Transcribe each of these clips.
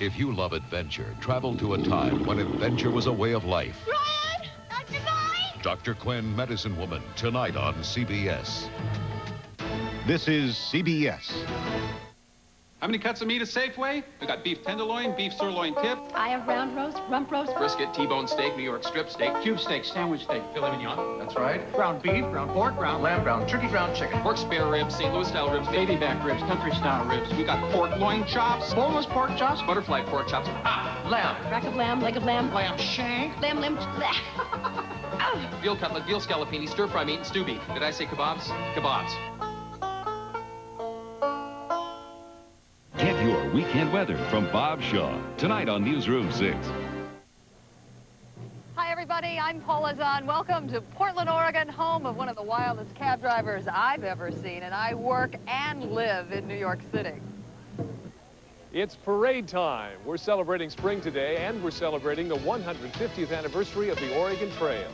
If you love adventure, travel to a time when adventure was a way of life. Run! Dr. KOIN! Dr. Quinn, Medicine Woman, tonight on CBS. This is CBS. How many cuts of meat is Safeway? We got beef tenderloin, beef sirloin tip. I have round roast, rump roast, brisket, T-bone steak, New York strip steak, cube steak, sandwich steak, filet mignon. That's right. Ground beef, ground pork, ground lamb, ground turkey, ground chicken. Pork spare ribs, St. Louis style ribs, baby back ribs, country style ribs. We got pork loin chops, boneless pork chops, butterfly pork chops. Lamb. rack of lamb, leg of lamb, Lamb shank. lamb. Veal cutlet, veal scallopini, stir-fry meat, and stew beef. Did I say kebabs? Kebabs. Get your weekend weather from Bob Shaw, tonight on Newsroom 6. Hi, everybody. I'm Paula Zahn. Welcome to Portland, Oregon, home of one of the wildest cab drivers I've ever seen, and I work and live in New York City. It's parade time. We're celebrating spring today, and we're celebrating the 150th anniversary of the Oregon Trail.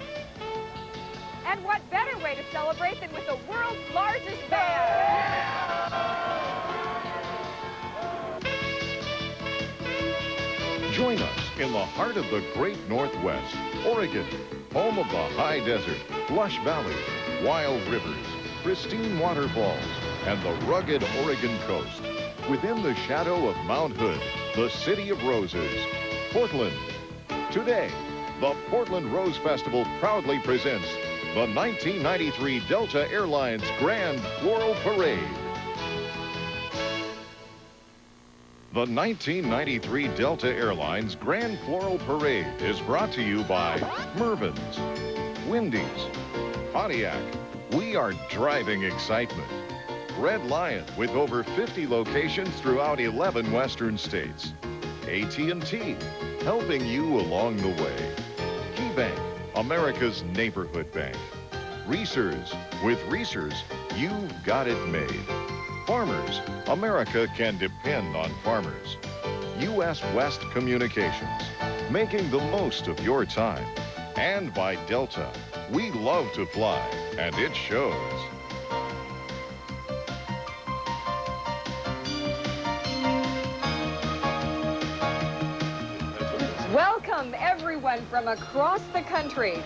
And what better way to celebrate than with the world's largest band? Join us in the heart of the great Northwest, Oregon, home of the high desert, lush valleys, wild rivers, pristine waterfalls, and the rugged Oregon coast. Within the shadow of Mount Hood, the city of roses, Portland. Today, the Portland Rose Festival proudly presents the 1993 Delta Airlines Grand Floral Parade. The 1993 Delta Airlines Grand Floral Parade is brought to you by Mervyn's, Wendy's, Pontiac. We are driving excitement. Red Lion with over 50 locations throughout 11 western states. AT&T, helping you along the way. KeyBank, America's neighborhood bank. Reese's, with Reese's, you've got it made. Farmers, America can depend on farmers. U.S. West Communications, making the most of your time. And by Delta, we love to fly, and it shows. Welcome, everyone from across the country.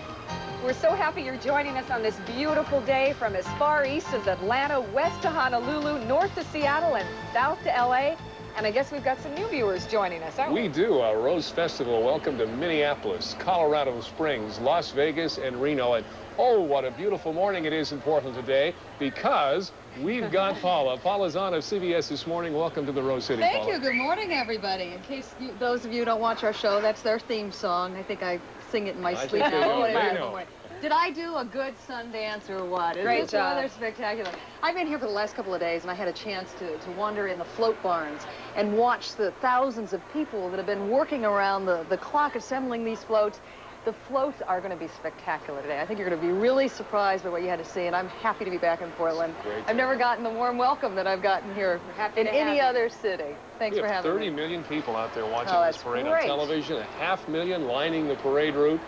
We're so happy you're joining us on this beautiful day from as far east as Atlanta, west to Honolulu, north to Seattle, and south to L.A. And I guess we've got some new viewers joining us, aren't we? We do. Our Rose Festival. Welcome to Minneapolis, Colorado Springs, Las Vegas, and Reno. And oh, what a beautiful morning it is in Portland today, because we've got Paula. Paula's on of CBS this morning. Welcome to the Rose City, Thank Paula. you. Good morning, everybody. In case those of you don't watch our show, that's their theme song. I think I sing it in my sleep think now. they do. They know. Did I do a good sun dance or what? Great job. Weather spectacular. I've been here for the last couple of days, and I had a chance to wander in the float barns and watch the thousands of people that have been working around the clock assembling these floats. The floats are going to be spectacular today. I think you're going to be really surprised by what you had to see, and I'm happy to be back in Portland. Great. I've never gotten the warm welcome that I've gotten here in any other city. Thanks for having me. 30 million people out there watching this parade great. on television, 500,000 lining the parade route.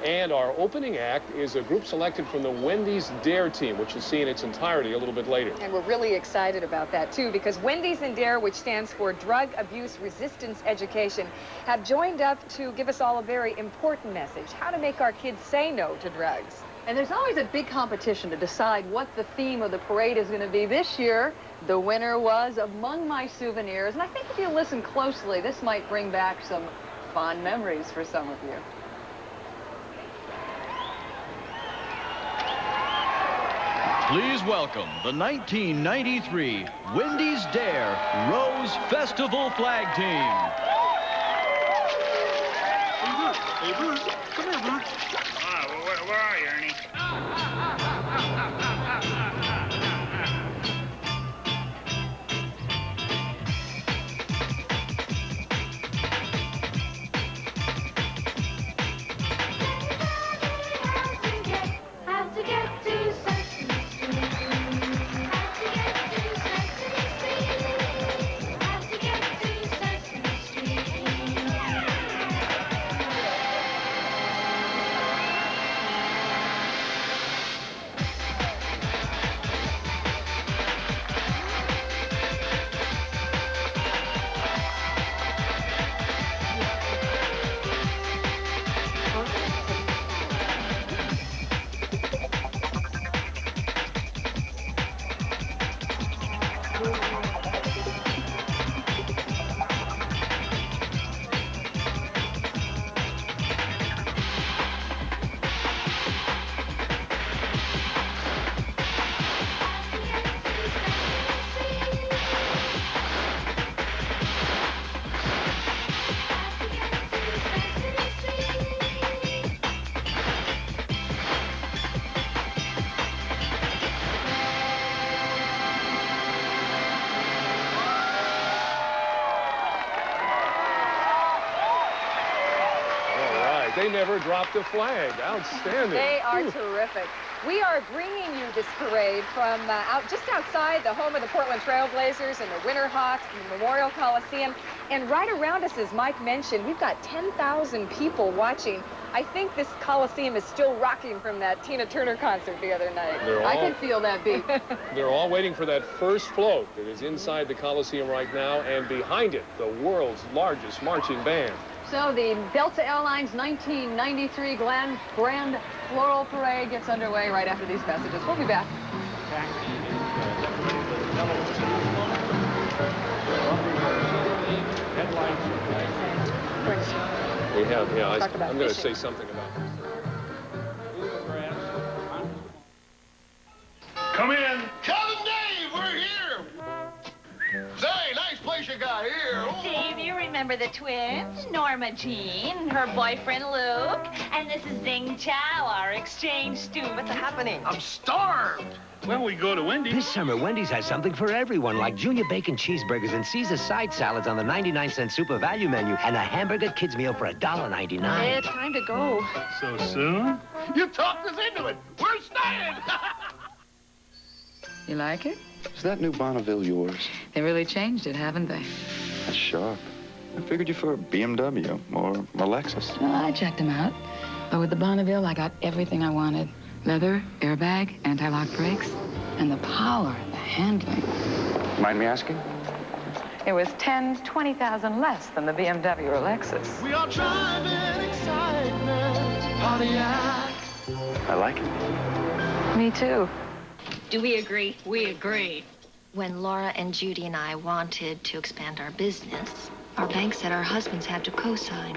And our opening act is a group selected from the Wendy's Dare team, which is seen in its entirety a little bit later. And we're really excited about that, too, because Wendy's and Dare, which stands for Drug Abuse Resistance Education, have joined up to give us all a very important message, how to make our kids say no to drugs. And there's always a big competition to decide what the theme of the parade is going to be. This year, the winner was Among My Souvenirs. And I think if you listen closely, this might bring back some fond memories for some of you. Please welcome the 1993 Wendy's Dare Rose Festival Flag Team. Hey, Bruce. Come here, Bruce. Where are you, Ernie? they never dropped a flag. Outstanding. They are terrific. We are bringing you this parade from just outside the home of the Portland Trail Blazers and the Winter Hawks and the Memorial Coliseum. And right around us, as Mike mentioned, we've got 10,000 people watching. I think this Coliseum is still rocking from that Tina Turner concert the other night. I can feel that beat. They're all waiting for that first float that is inside the Coliseum right now, and behind it, the world's largest marching band. So the Delta Airlines 1993 Grand Floral Parade gets underway right after these messages. We'll be back. We have, yeah, I'm going to say something about this. Come in. Cousin Dave, we're here. Say, nice place you got here. Dave, you remember the twins? Norma Jean, her boyfriend Luke, and this is Zing Chow, our exchange student. What's happening? I'm starved. Well, we go to Wendy's. This summer, Wendy's has something for everyone, like Junior Bacon Cheeseburgers and Caesar side salads on the 99-cent Super Value menu, and a hamburger kids meal for $1.99. It's time to go. So soon? You talked us into it. We're staying. You like it? Is that new Bonneville yours? They really changed it, haven't they? That's sharp. I figured you for a BMW or a Lexus. Well, I checked them out. But with the Bonneville, I got everything I wanted. Leather, airbag, anti-lock brakes, and the power, the handling. Mind me asking? It was 10, 20,000 less than the BMW or Lexus. We are driving excitement. Pontiac. I like it. Me too. Do we agree? We agree. When Laura and Judy and I wanted to expand our business, our bank said our husbands had to co-sign.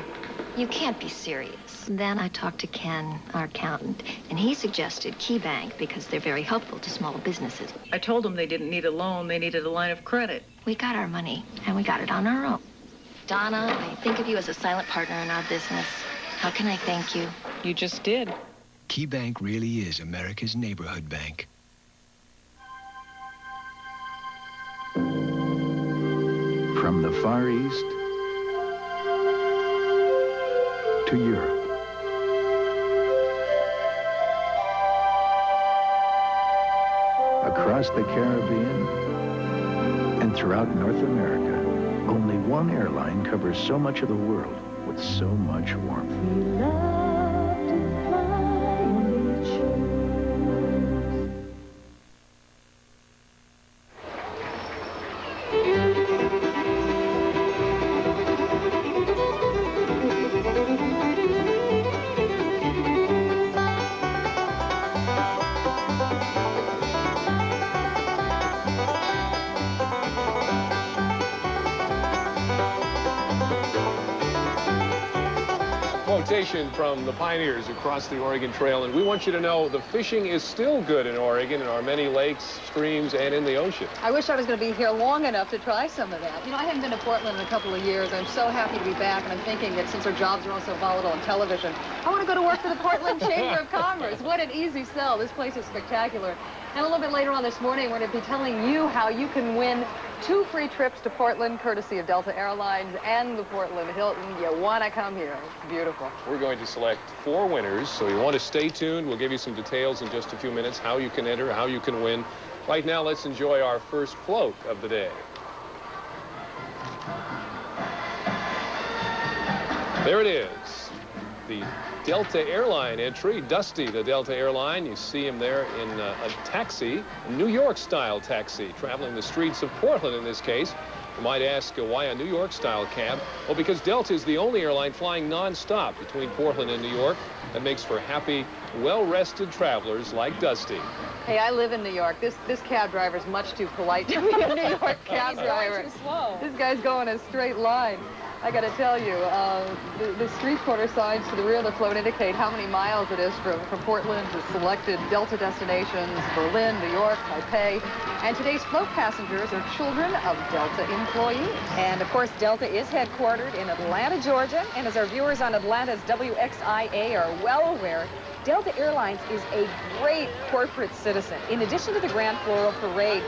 You can't be serious. Then I talked to Ken, our accountant, and he suggested KeyBank because they're very helpful to small businesses. I told them they didn't need a loan, they needed a line of credit. We got our money, and we got it on our own. Donna, I think of you as a silent partner in our business. How can I thank you? You just did. KeyBank really is America's neighborhood bank. From the Far East to Europe. Across the Caribbean and throughout North America, only one airline covers so much of the world with so much warmth. We love to fly and we choose. Quotation from the pioneers across the Oregon Trail, and we want you to know the fishing is still good in Oregon, in our many lakes, streams, and in the ocean. I wish I was going to be here long enough to try some of that. You know, I haven't been to Portland in a couple of years. I'm so happy to be back, and I'm thinking that since our jobs are all so volatile on television, I want to go to work for the Portland Chamber of Commerce. What an easy sell. This place is spectacular. And a little bit later on this morning, we're going to be telling you how you can win 2 free trips to Portland, courtesy of Delta Airlines and the Portland Hilton. You want to come here. It's beautiful. We're going to select 4 winners, so you want to stay tuned. We'll give you some details in just a few minutes, how you can enter, how you can win. Right now, let's enjoy our first float of the day. There it is, the Delta Airline entry. Dusty, the Delta Airline. You see him there in a taxi, a New York-style taxi, traveling the streets of Portland in this case. You might ask why a New York-style cab? Well, because Delta is the only airline flying non-stop between Portland and New York. That makes for happy, well-rested travelers like Dusty. Hey, I live in New York. This cab driver is much too polite to be a New York cab driver. He's going too slow. This guy's going a straight line. I got to tell you, the street corner signs to the rear of the float indicate how many miles it is from Portland to selected Delta destinations, Berlin, New York, Taipei. And today's float passengers are children of Delta employees. And, of course, Delta is headquartered in Atlanta, Georgia. And as our viewers on Atlanta's WXIA are well aware, Delta Airlines is a great corporate citizen. In addition to the Grand Floral Parade,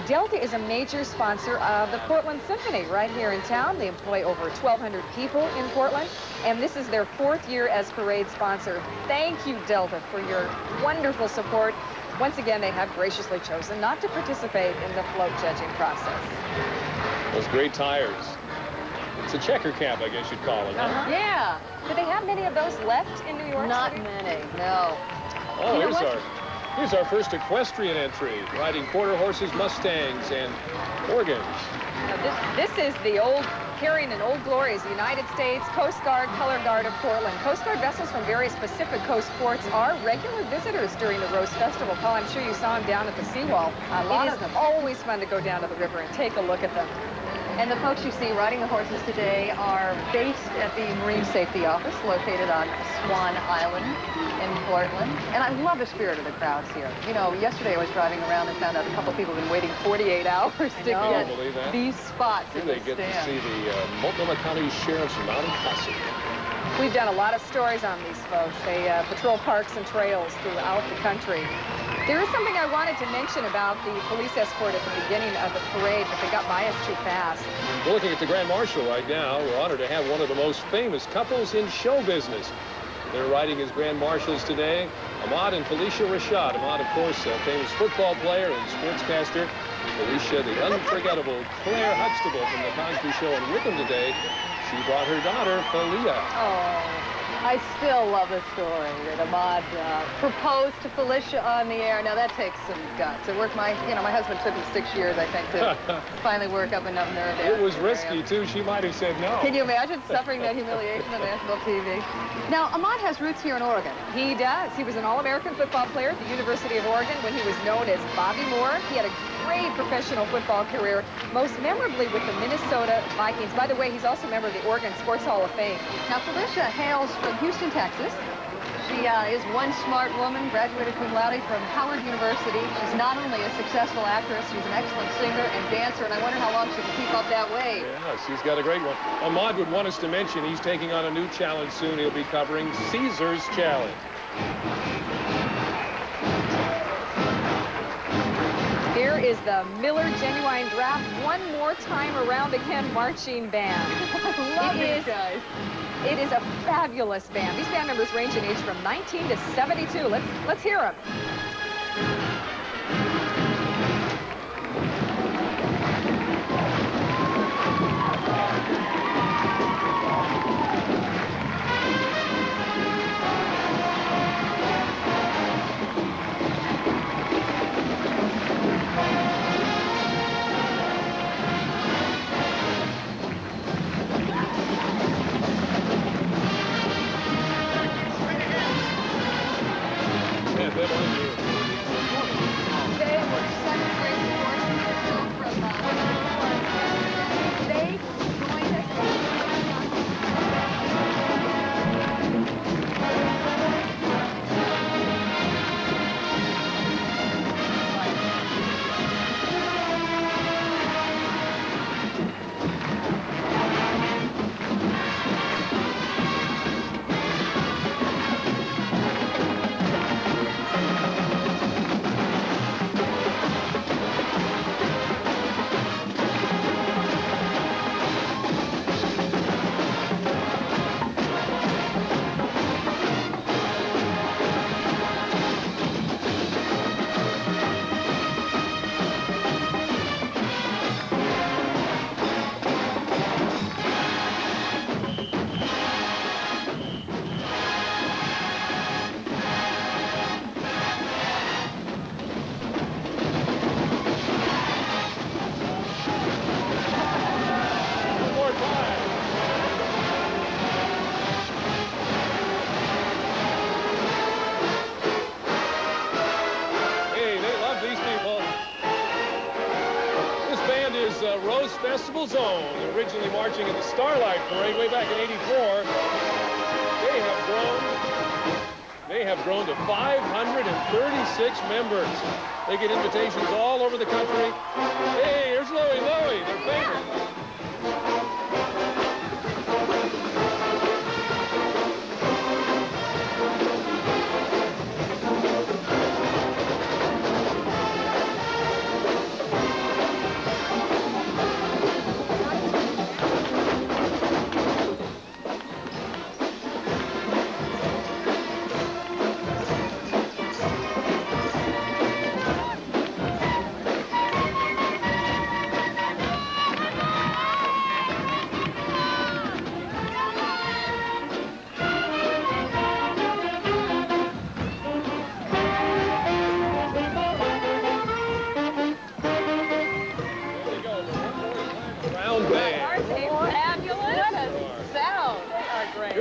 Delta is a major sponsor of the Portland Symphony right here in town. They employ over 1,200 people in Portland, and this is their 4th year as parade sponsor. Thank you, Delta, for your wonderful support. Once again, they have graciously chosen not to participate in the float judging process. Those great tires. It's a checker camp, I guess you'd call it, huh? Yeah. Do they have many of those left in New York Not City? many, no. Oh, You know here's our first equestrian entry, riding quarter horses, Mustangs, and organs. Now this is the old, carrying an old glories, United States Coast Guard Color Guard of Portland. Coast Guard vessels from various Pacific Coast ports are regular visitors during the Rose Festival. Paul, I'm sure you saw them down at the seawall. A lot It of them. is always fun to go down to the river and take a look at them. And the folks you see riding the horses today are based at the Marine Safety Office located on Swan Island in Portland. And I love the spirit of the crowds here. You know, yesterday I was driving around and found out a couple people have been waiting 48 hours to get believe that? these spots Here in they the get to stand. see the Multnomah County Sheriff's Mounted Posse. We've done a lot of stories on these folks. They patrol parks and trails throughout the country. There is something I wanted to mention about the police escort at the beginning of the parade, but they got by us too fast. We're looking at the Grand Marshal right now. We're honored to have one of the most famous couples in show business. They're riding as Grand Marshals today, Ahmad and Felicia Rashad. Ahmad, of course, a famous football player and sportscaster. Felicia, the unforgettable Claire Huxtable from the Cosby Show. And with them today, she brought her daughter, Felia. Oh, I still love the story that Ahmad proposed to Felicia on the air. Now that takes some guts. It worked my husband took him 6 years, I think, to finally work up enough nerve. It was risky, too. She might have said no. Can you imagine suffering that humiliation on national TV? Now, Ahmad has roots here in Oregon. He does. He was an All-American football player at the University of Oregon when he was known as Bobby Moore. He had a great professional football career, most memorably with the Minnesota Vikings. By the way, he's also a member of the Oregon Sports Hall of Fame. Now, Felicia hails from Houston, Texas. She is one smart woman, graduated cum laude from Howard University. She's not only a successful actress, she's an excellent singer and dancer, and I wonder how long she can keep up that way. Yeah, she's got a great one. Ahmad would want us to mention he's taking on a new challenge soon. He'll be covering Caesar's Challenge. Here is the Miller Genuine Draft one more time around again marching band. I love these guys. It is a fabulous band. These band members range in age from 19 to 72. Let's hear them. Rose Festival Zone, originally marching in the Starlight Parade way back in '84. They have grown to 536 members. They get invitations all over the country. Hey, here's Louie, they're famous.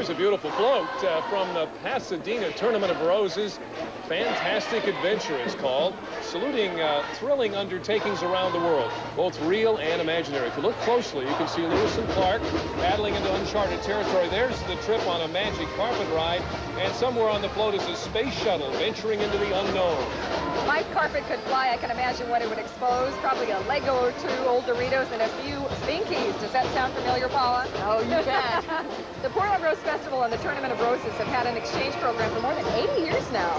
Here's a beautiful float from the Pasadena Tournament of Roses. Fantastic Adventure is called, saluting thrilling undertakings around the world, both real and imaginary. If you look closely, you can see Lewis and Clark paddling into uncharted territory. There's the trip on a magic carpet ride, and somewhere on the float is a space shuttle venturing into the unknown. If my carpet could fly, I can imagine what it would expose. Probably a Lego or two, old Doritos, and a few Binkies. Does that sound familiar, Paula? Oh, you bet. The Portland Rose Festival and the Tournament of Roses have had an exchange program for more than 80 years now.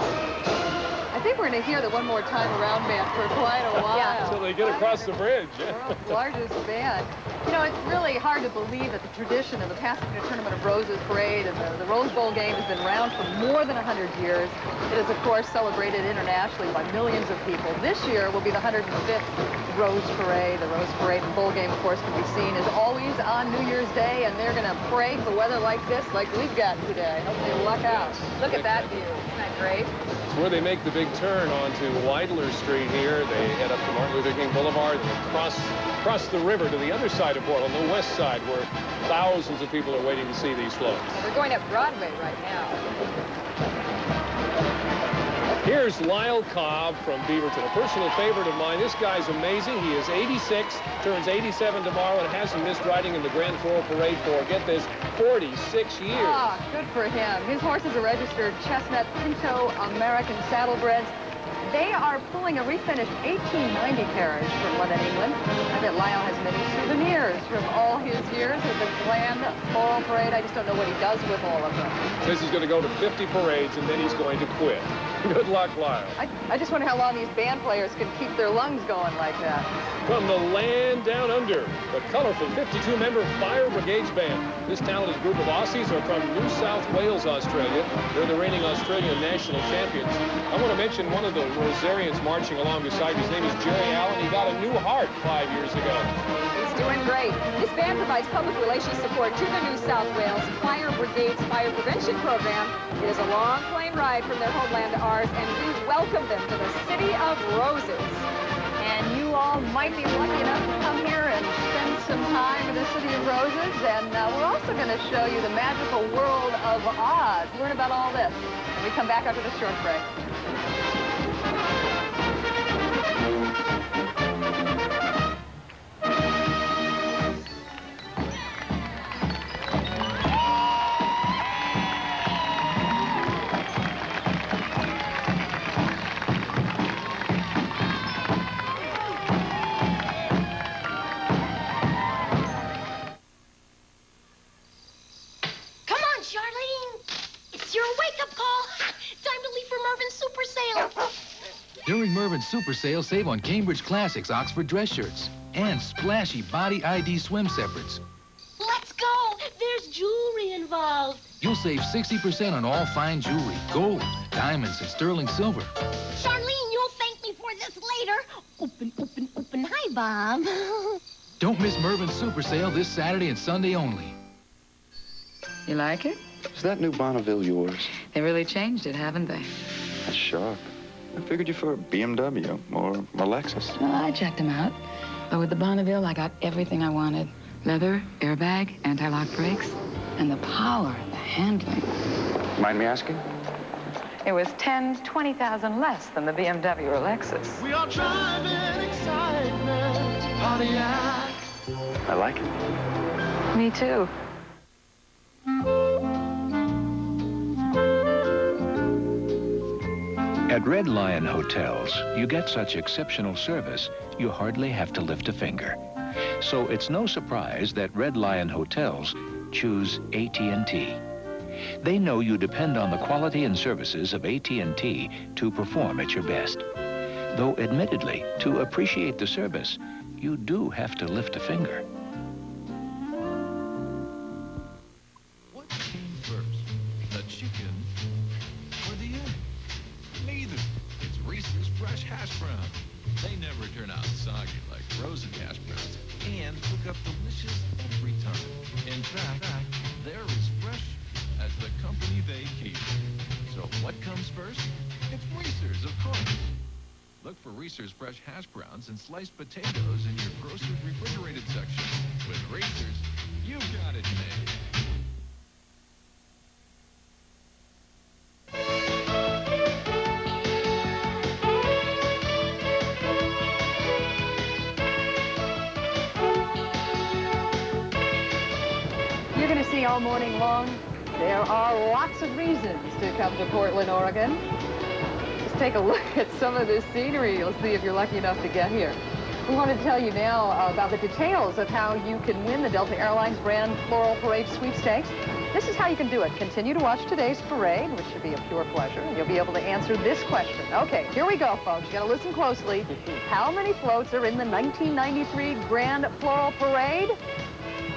I think we're going to hear the One More Time Around band for quite a while. Yeah. Until they get across the bridge. World's largest band. You know, it's really hard to believe that the tradition of the Pasadena Tournament of Roses parade and the Rose Bowl game has been around for more than 100 years. It is, of course, celebrated internationally by millions of people. This year will be the 105th Rose Parade. The Rose Parade and Bowl game, of course, can be seen as always on New Year's Day, and they're going to pray for weather like this, like we've got today. Hope they luck out. Look at that view. Isn't that great? It's where they make the big turn onto Weidler Street here. They head up to Martin Luther King Boulevard and cross the river to the other side of Portland, the west side, where thousands of people are waiting to see these floats. We're going up Broadway right now. Here's Lyle Cobb from Beaverton, a personal favorite of mine. This guy's amazing. He is 86, turns 87 tomorrow, and hasn't missed riding in the Grand Floral Parade for, get this, 46 years. Ah, good for him. His horses are registered Chestnut Pinto American Saddlebreds. They are pulling a refinished 1890 carriage from London, England. I bet Lyle has many souvenirs from all his years at the Grand Floral Parade. I just don't know what he does with all of them. This is going to go to 50 parades, and then he's going to quit. Good luck, Lyle. I just wonder how long these band players can keep their lungs going like that. From the land down under, the colorful 52-member Fire Brigades Band. This talented group of Aussies are from New South Wales, Australia. They're the reigning Australian national champions. I want to mention one of the Rosarians marching along beside me. His name is Jerry Allen. He got a new heart 5 years ago. He's doing great. This band provides public relations support to the New South Wales Fire Brigade's fire prevention program. It is a long plane ride from their homeland to ours, and we welcome them to the City of Roses. And you all might be lucky enough to come here and spend some time in the City of Roses. And we're also going to show you the magical world of Oz. Learn about all this when we come back after this short break. During Mervin's Super Sale, save on Cambridge Classics Oxford dress shirts and splashy Body ID swim separates. Let's go. There's jewelry involved. You'll save 60% on all fine jewelry, gold, diamonds, and sterling silver. Charlene, you'll thank me for this later. Open, open, open. Hi, Bob. Don't miss Mervin's Super Sale this Saturday and Sunday only. You like it? Is that new Bonneville yours? They really changed it, haven't they? That's sharp. I figured you for a BMW or a Lexus. Well, I checked them out. But with the Bonneville, I got everything I wanted. Leather, airbag, anti-lock brakes, and the power, the handling. Mind me asking? It was 10, 20,000 less than the BMW or Lexus. We are driving excitement, Pontiac. I like it. Me too. At Red Lion Hotels, you get such exceptional service, you hardly have to lift a finger. So it's no surprise that Red Lion Hotels choose AT&T. They know you depend on the quality and services of AT&T to perform at your best. Though admittedly, to appreciate the service, you do have to lift a finger. What came first, the chicken or the egg? Neither. It's Reese's Fresh Hash Brown. They never turn out soggy like frozen hash browns and cook up delicious every time. In fact, they're as fresh as the company they keep. So what comes first? It's Reese's, of course. Look for Reese's Fresh Hash Browns and sliced potatoes in your grocer's refrigerated section. With Reese's, you've got it made. all morning long. There are lots of reasons to come to Portland, Oregon. Just take a look at some of this scenery. You'll see if you're lucky enough to get here. We want to tell you now about the details of how you can win the Delta Airlines Grand Floral Parade Sweepstakes. This is how you can do it. Continue to watch today's parade, which should be a pure pleasure. You'll be able to answer this question. Okay, here we go, folks. You got to listen closely. How many floats are in the 1993 Grand Floral Parade?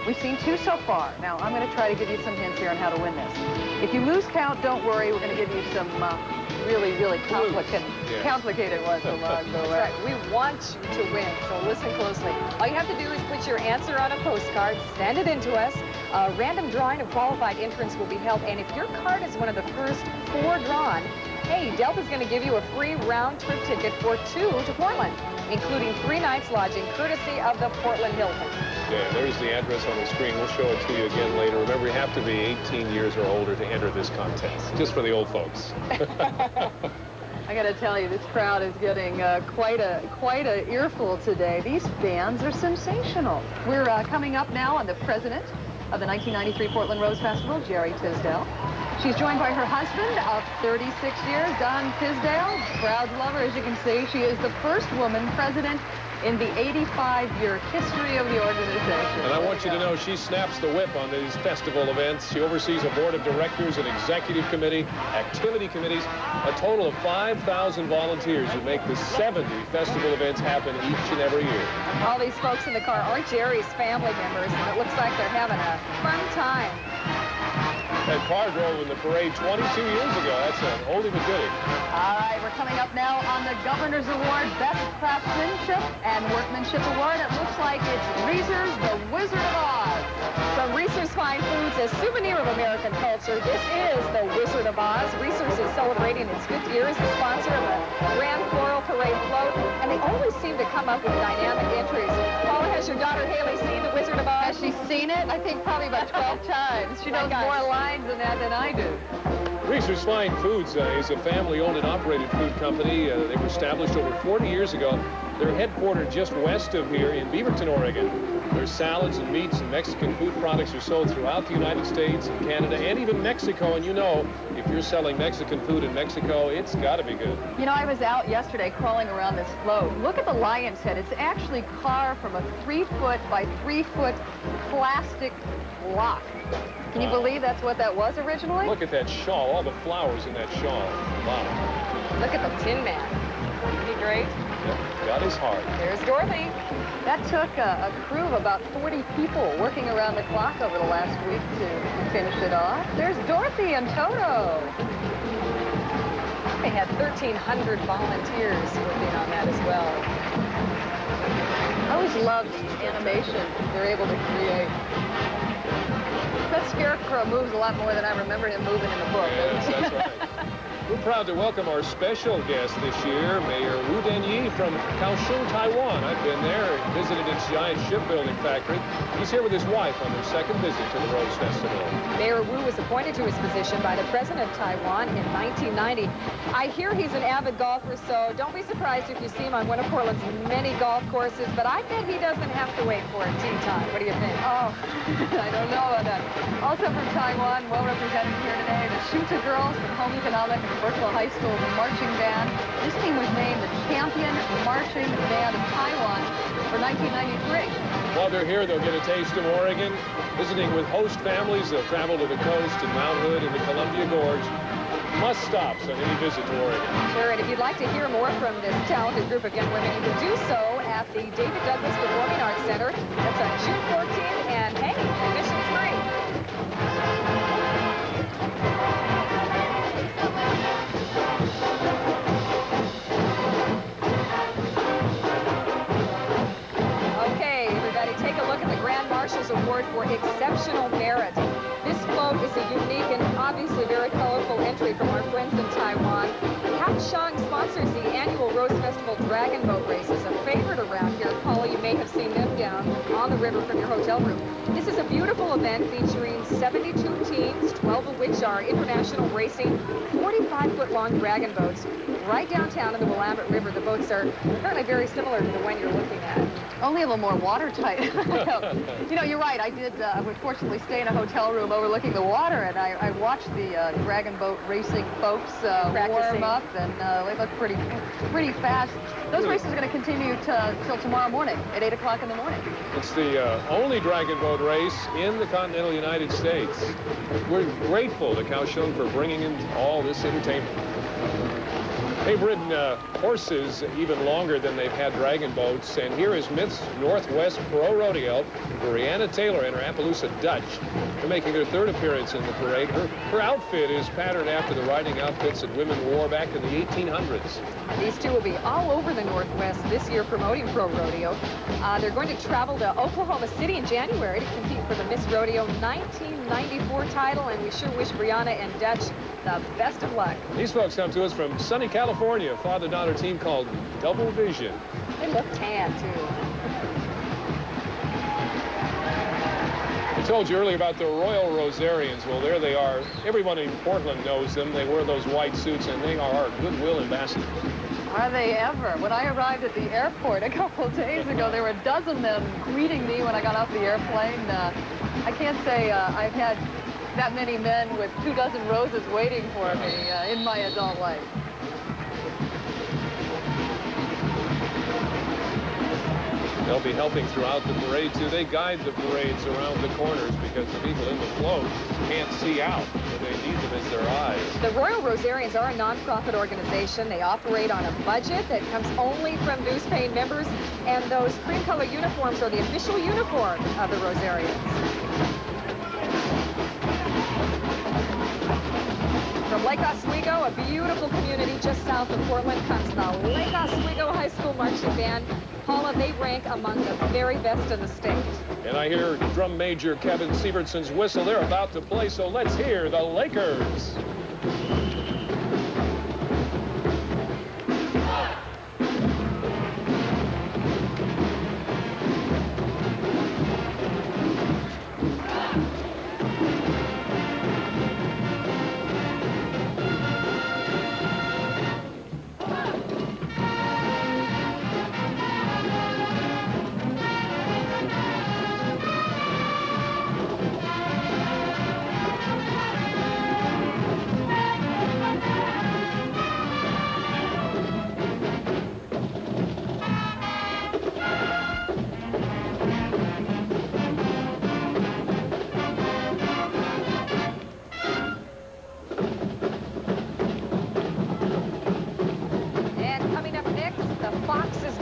We've seen 2 so far. Now, I'm going to try to give you some hints here on how to win this. If you lose count, don't worry. We're going to give you some really, really complicated ones along the way. That's right. We want you to win, so listen closely. All you have to do is put your answer on a postcard, send it in to us. A random drawing of qualified entrants will be held, and if your card is one of the first 4 drawn, hey, Delta's going to give you a free round-trip ticket for 2 to Portland, including 3 nights lodging, courtesy of the Portland Hilton. Okay, there's the address on the screen. We'll show it to you again later. Remember, you have to be 18 years or older to enter this contest, just for the old folks. I got to tell you, this crowd is getting quite a earful today. These bands are sensational. We're coming up now on the president of the 1993 Portland Rose Festival, Jerry Tisdale. She's joined by her husband of 36 years, Don Tisdale. Proud lover, as you can see. She is the first woman president in the 85-year history of the organization. And I want you to know she snaps the whip on these festival events. She oversees a board of directors, an executive committee, activity committees, a total of 5,000 volunteers who make the 70 festival events happen each and every year. All these folks in the car are Jerry's family members, and it looks like they're having a fun time. That car drove in the parade 22 years ago. That's an oldie but goodie. All right, we're coming up now on the Governor's Award, Best Craftsmanship and Workmanship Award. It looks like it's Reese's The Wizard of Oz. From Reese's Fine Foods, a souvenir of American culture, this is The Wizard of Oz. Reese's is celebrating its 5th year as the sponsor of the Grand Floral Parade float, and they always seem to come up with dynamic entries. Paula, has your daughter Haley seen The Wizard of Oz? Has she seen it? I think probably about 12 times. She knows more lines than that than I do. Reese's Fine Foods is a family-owned and operated food company. They were established over 40 years ago. They're headquartered just west of here in Beaverton, Oregon. Their salads and meats and Mexican food products are sold throughout the United States and Canada and even Mexico. And you know, if you're selling Mexican food in Mexico, it's got to be good. You know, I was out yesterday crawling around this float. Look at the lion's head. It's actually carved from a 3-foot by 3-foot plastic block. Can you believe that's what that was originally? Look at that shawl, all the flowers in that shawl. Wow. Look at the Tin Man. Isn't he great? Yep, got his heart. There's Dorothy. That took a crew of about 40 people working around the clock over the last week to finish it off. There's Dorothy and Toto. They had 1,300 volunteers working on that as well. I always loved animation they're able to create. That scarecrow moves a lot more than I remember him moving in the book. Yes, that's right. We're proud to welcome our special guest this year, Mayor Wu Denyi from Kaohsiung, Taiwan. I've been there and visited its giant shipbuilding factory. He's here with his wife on their 2nd visit to the Rose Festival. Mayor Wu was appointed to his position by the President of Taiwan in 1990. I hear he's an avid golfer, so don't be surprised if you see him on one of Portland's many golf courses, but I bet he doesn't have to wait for a tee time. What do you think? Oh, I don't know about that. Also from Taiwan, well represented here today, the Shuta Girls from Home Economic and Berkeley High School marching band. This team was named the champion marching band of Taiwan for 1993. While they're here, they'll get a taste of Oregon. Visiting with host families, they'll travel to the coast and Mount Hood and the Columbia Gorge. Must stops on any visit to Oregon. Sure, and if you'd like to hear more from this talented group of young women, you can do so at the David Douglas Performing Arts Center. That's on June 14th, and hey, admission's free. Take a look at the Grand Marshal's Award for Exceptional Merit. This float is a unique and obviously very colorful entry from our friends in Taiwan. Kaohsiung sponsors the annual Rose Festival Dragon Boat Race. It's a favorite around here. Paula, you may have seen them get downtown on the river from your hotel room. This is a beautiful event featuring 72 teams, 12 of which are international racing, 45-foot-long dragon boats right downtown in the Willamette River. The boats are apparently very similar to the one you're looking at. Only a little more watertight. You know, you're right. I would fortunately stay in a hotel room overlooking the water, and I watched the dragon boat racing folks warm up, and they look pretty fast. Those races are going to continue till tomorrow morning at 8 o'clock in the morning. It's the only dragon boat race in the continental United States. We're grateful to Kaohsiung for bringing in all this entertainment. They've ridden horses even longer than they've had dragon boats, and here is Miss Northwest Pro Rodeo, Brianna Taylor and her Appaloosa Dutch. They're making their third appearance in the parade. Her outfit is patterned after the riding outfits that women wore back in the 1800s. These two will be all over the Northwest this year promoting Pro Rodeo. They're going to travel to Oklahoma City in January to compete for the Miss Rodeo 1994 title, and we sure wish Brianna and Dutch the best of luck. These folks come to us from sunny California, a father-daughter team called Double Vision. They look tan, too. I told you earlier about the Royal Rosarians. Well, there they are. Everyone in Portland knows them. They wear those white suits, and they are our goodwill ambassadors. Are they ever? When I arrived at the airport a couple of days ago, there were a dozen of them greeting me when I got off the airplane. I can't say I've had that many men with 24 roses waiting for me in my adult life. They'll be helping throughout the parade, too. They guide the parades around the corners because the people in the float can't see out, so they need them as their eyes. The Royal Rosarians are a nonprofit organization. They operate on a budget that comes only from dues-paying members, and those cream color uniforms are the official uniform of the Rosarians. From Lake Oswego, a beautiful community just south of Portland, comes the Lake Oswego High School Marching Band. Paula, they rank among the very best in the state. And I hear drum major Kevin Sievertson's whistle. They're about to play, so let's hear the Lakers.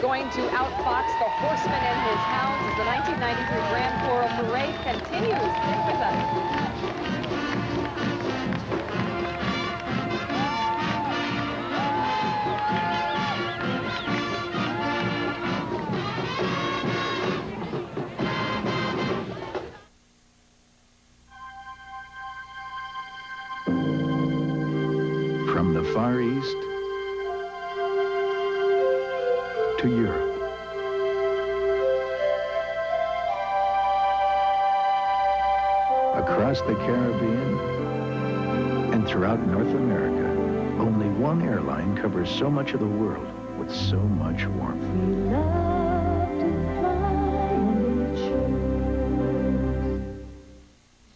Going to outfox the Horseman and his Hounds as the 1993 Grand Floral Parade continues. Stick with us. From the Far East to Europe. Across the Caribbean and throughout North America, only one airline covers so much of the world with so much warmth.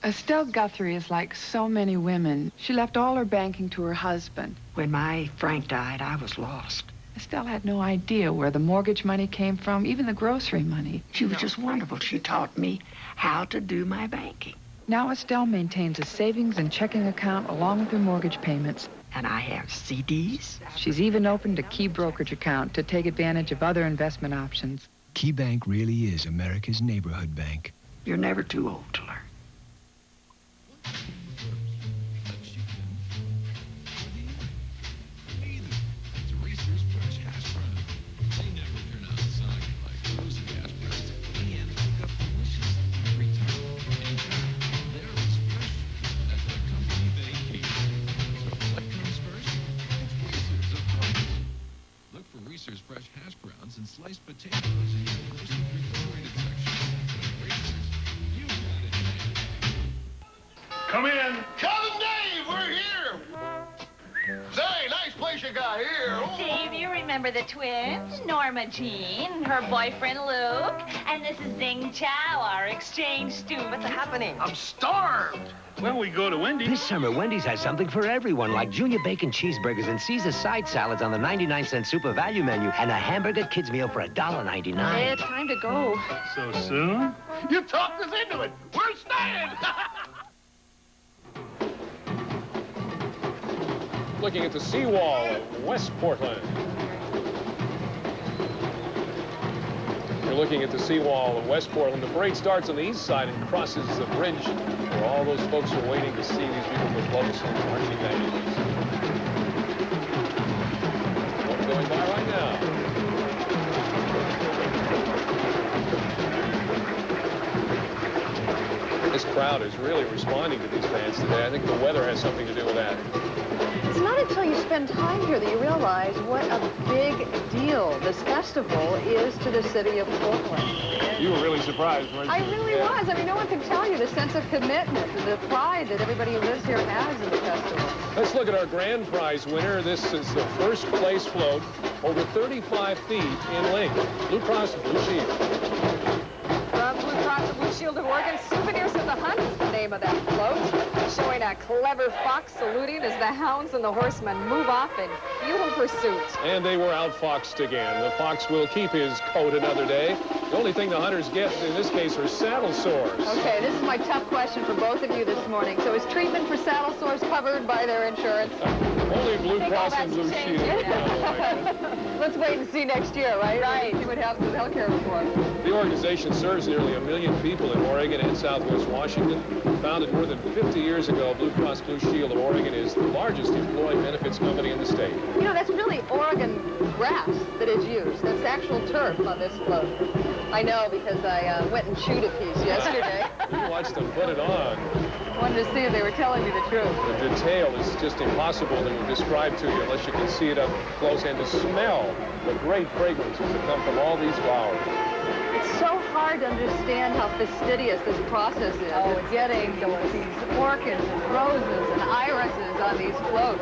Estelle Guthrie is like so many women. She left all her banking to her husband. When my Frank died, I was lost. Estelle had no idea where the mortgage money came from, even the grocery money. She was just wonderful. She taught me how to do my banking. Now Estelle maintains a savings and checking account along with her mortgage payments. And I have CDs. She's even opened a Key brokerage account to take advantage of other investment options. Key Bank really is America's neighborhood bank. You're never too old to learn. Fresh hash browns and sliced potatoes in your grocery refrigerated section. Come in. Cousin Dave, we're here. Say, nice place you got here. Oh. Dave, you remember the twins? Norma Jean, her boyfriend Luke, and this is Zing Chow, our exchange student. What's happening? I'm starved. Well, we go to Wendy's. This summer, Wendy's has something for everyone, like Junior Bacon Cheeseburgers and Caesar side salads on the 99-cent super value menu, and a hamburger kids meal for $1.99. Hey, it's time to go. So soon? You talked us into it. We're staying. Looking at the seawall of West Portland. You're looking at the seawall of West Portland. The parade starts on the east side and crosses the bridge where all those folks are waiting to see these beautiful floats marching down. One going by right now. This crowd is really responding to these fans today. I think the weather has something to do with that. It's not until you spend time here that you realize what a big deal this festival is to the city of Portland. You were really surprised, weren't you? I really was. I mean, no one can tell you the sense of commitment and the pride that everybody who lives here has in the festival. Let's look at our grand prize winner. This is the first place float over 35 feet in length. Blue Cross Blue Shield. From Blue Cross and Blue Shield of Oregon, Souvenirs of the Hunt is the name of that float. Showing a clever fox saluting as the hounds and the horsemen move off in futile pursuit. And they were outfoxed again. The fox will keep his coat another day. The only thing the hunters get in this case are saddle sores. Okay, this is my tough question for both of you this morning. So is treatment for saddle sores covered by their insurance? Only Blue Cross and Blue Shield. Let's wait and see next year, right? Right. See what happens with health care reform. The organization serves nearly 1 million people in Oregon and Southwest Washington. Founded more than 50 years ago, Blue Cross Blue Shield of Oregon is the largest employee benefits company in the state. You know, that's really Oregon grass that is used. That's actual turf on this float. I know because I went and chewed a piece yesterday. You watched them put it on. Wanted to see if they were telling me the truth. The detail is just impossible to describe to you unless you can see it up close and to smell the great fragrances that come from all these flowers. It's so hard to understand how fastidious this process is. Oh, it's getting these orchids and roses and irises on these floats.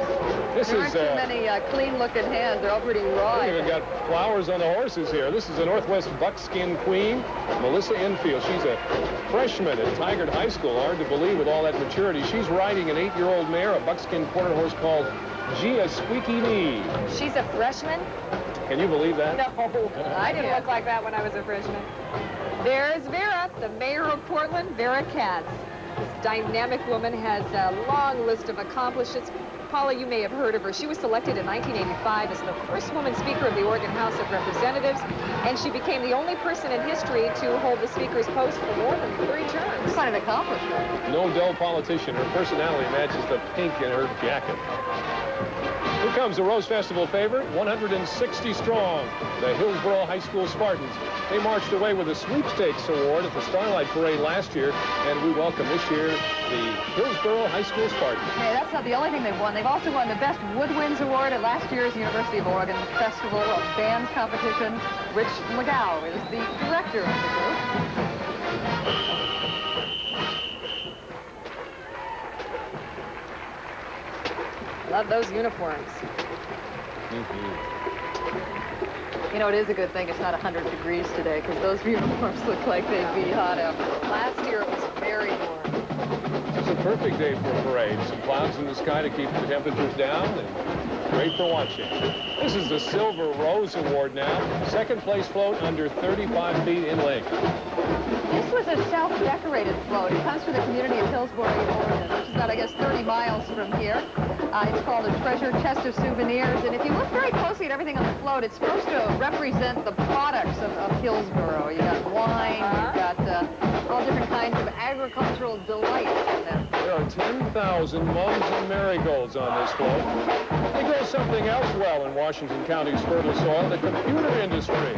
There aren't too many clean-looking hands. They're all pretty raw. We've even got flowers on the horses here. This is the Northwest Buckskin Queen, Melissa Enfield. She's a freshman at Tigard High School. Hard to believe with all that maturity. She's riding an 8-year-old mare, a buckskin quarter horse called Gia Squeaky Knee. She's a freshman? Can you believe that? No, I didn't look like that when I was a freshman. There's Vera, the mayor of Portland, Vera Katz. This dynamic woman has a long list of accomplishments. Paula, you may have heard of her. She was selected in 1985 as the first woman Speaker of the Oregon House of Representatives, and she became the only person in history to hold the Speaker's post for more than 3 terms. It's quite an accomplishment. No dull politician. Her personality matches the pink in her jacket. Here comes the Rose Festival favorite, 160 strong, the Hillsborough High School Spartans. They marched away with a sweepstakes award at the Starlight Parade last year, and we welcome this year the Hillsborough High School Spartans. Hey, that's not the only thing they've won. They've also won the Best Woodwinds Award at last year's University of Oregon Festival of Bands competition. Rich McGow is the director of the group. Love those uniforms. You know, it is a good thing it's not 100 degrees today, because those uniforms look like they'd be hot out. Last year it was very warm. It's a perfect day for a parade. Some clouds in the sky to keep the temperatures down, and great for watching. This is the Silver Rose Award now. Second place float under 35 feet in length. This was a self-decorated float. It comes from the community of Hillsborough, Oregon, which is about, I guess, 30 miles from here. It's called a treasure chest of souvenirs, and if you look very closely at everything on the float, it's supposed to represent the products of Hillsborough. You got wine, you've got all different kinds of agricultural delights in them. There are 10,000 mums and marigolds on this float. They grow something else well in Washington County's fertile soil, the computer industry.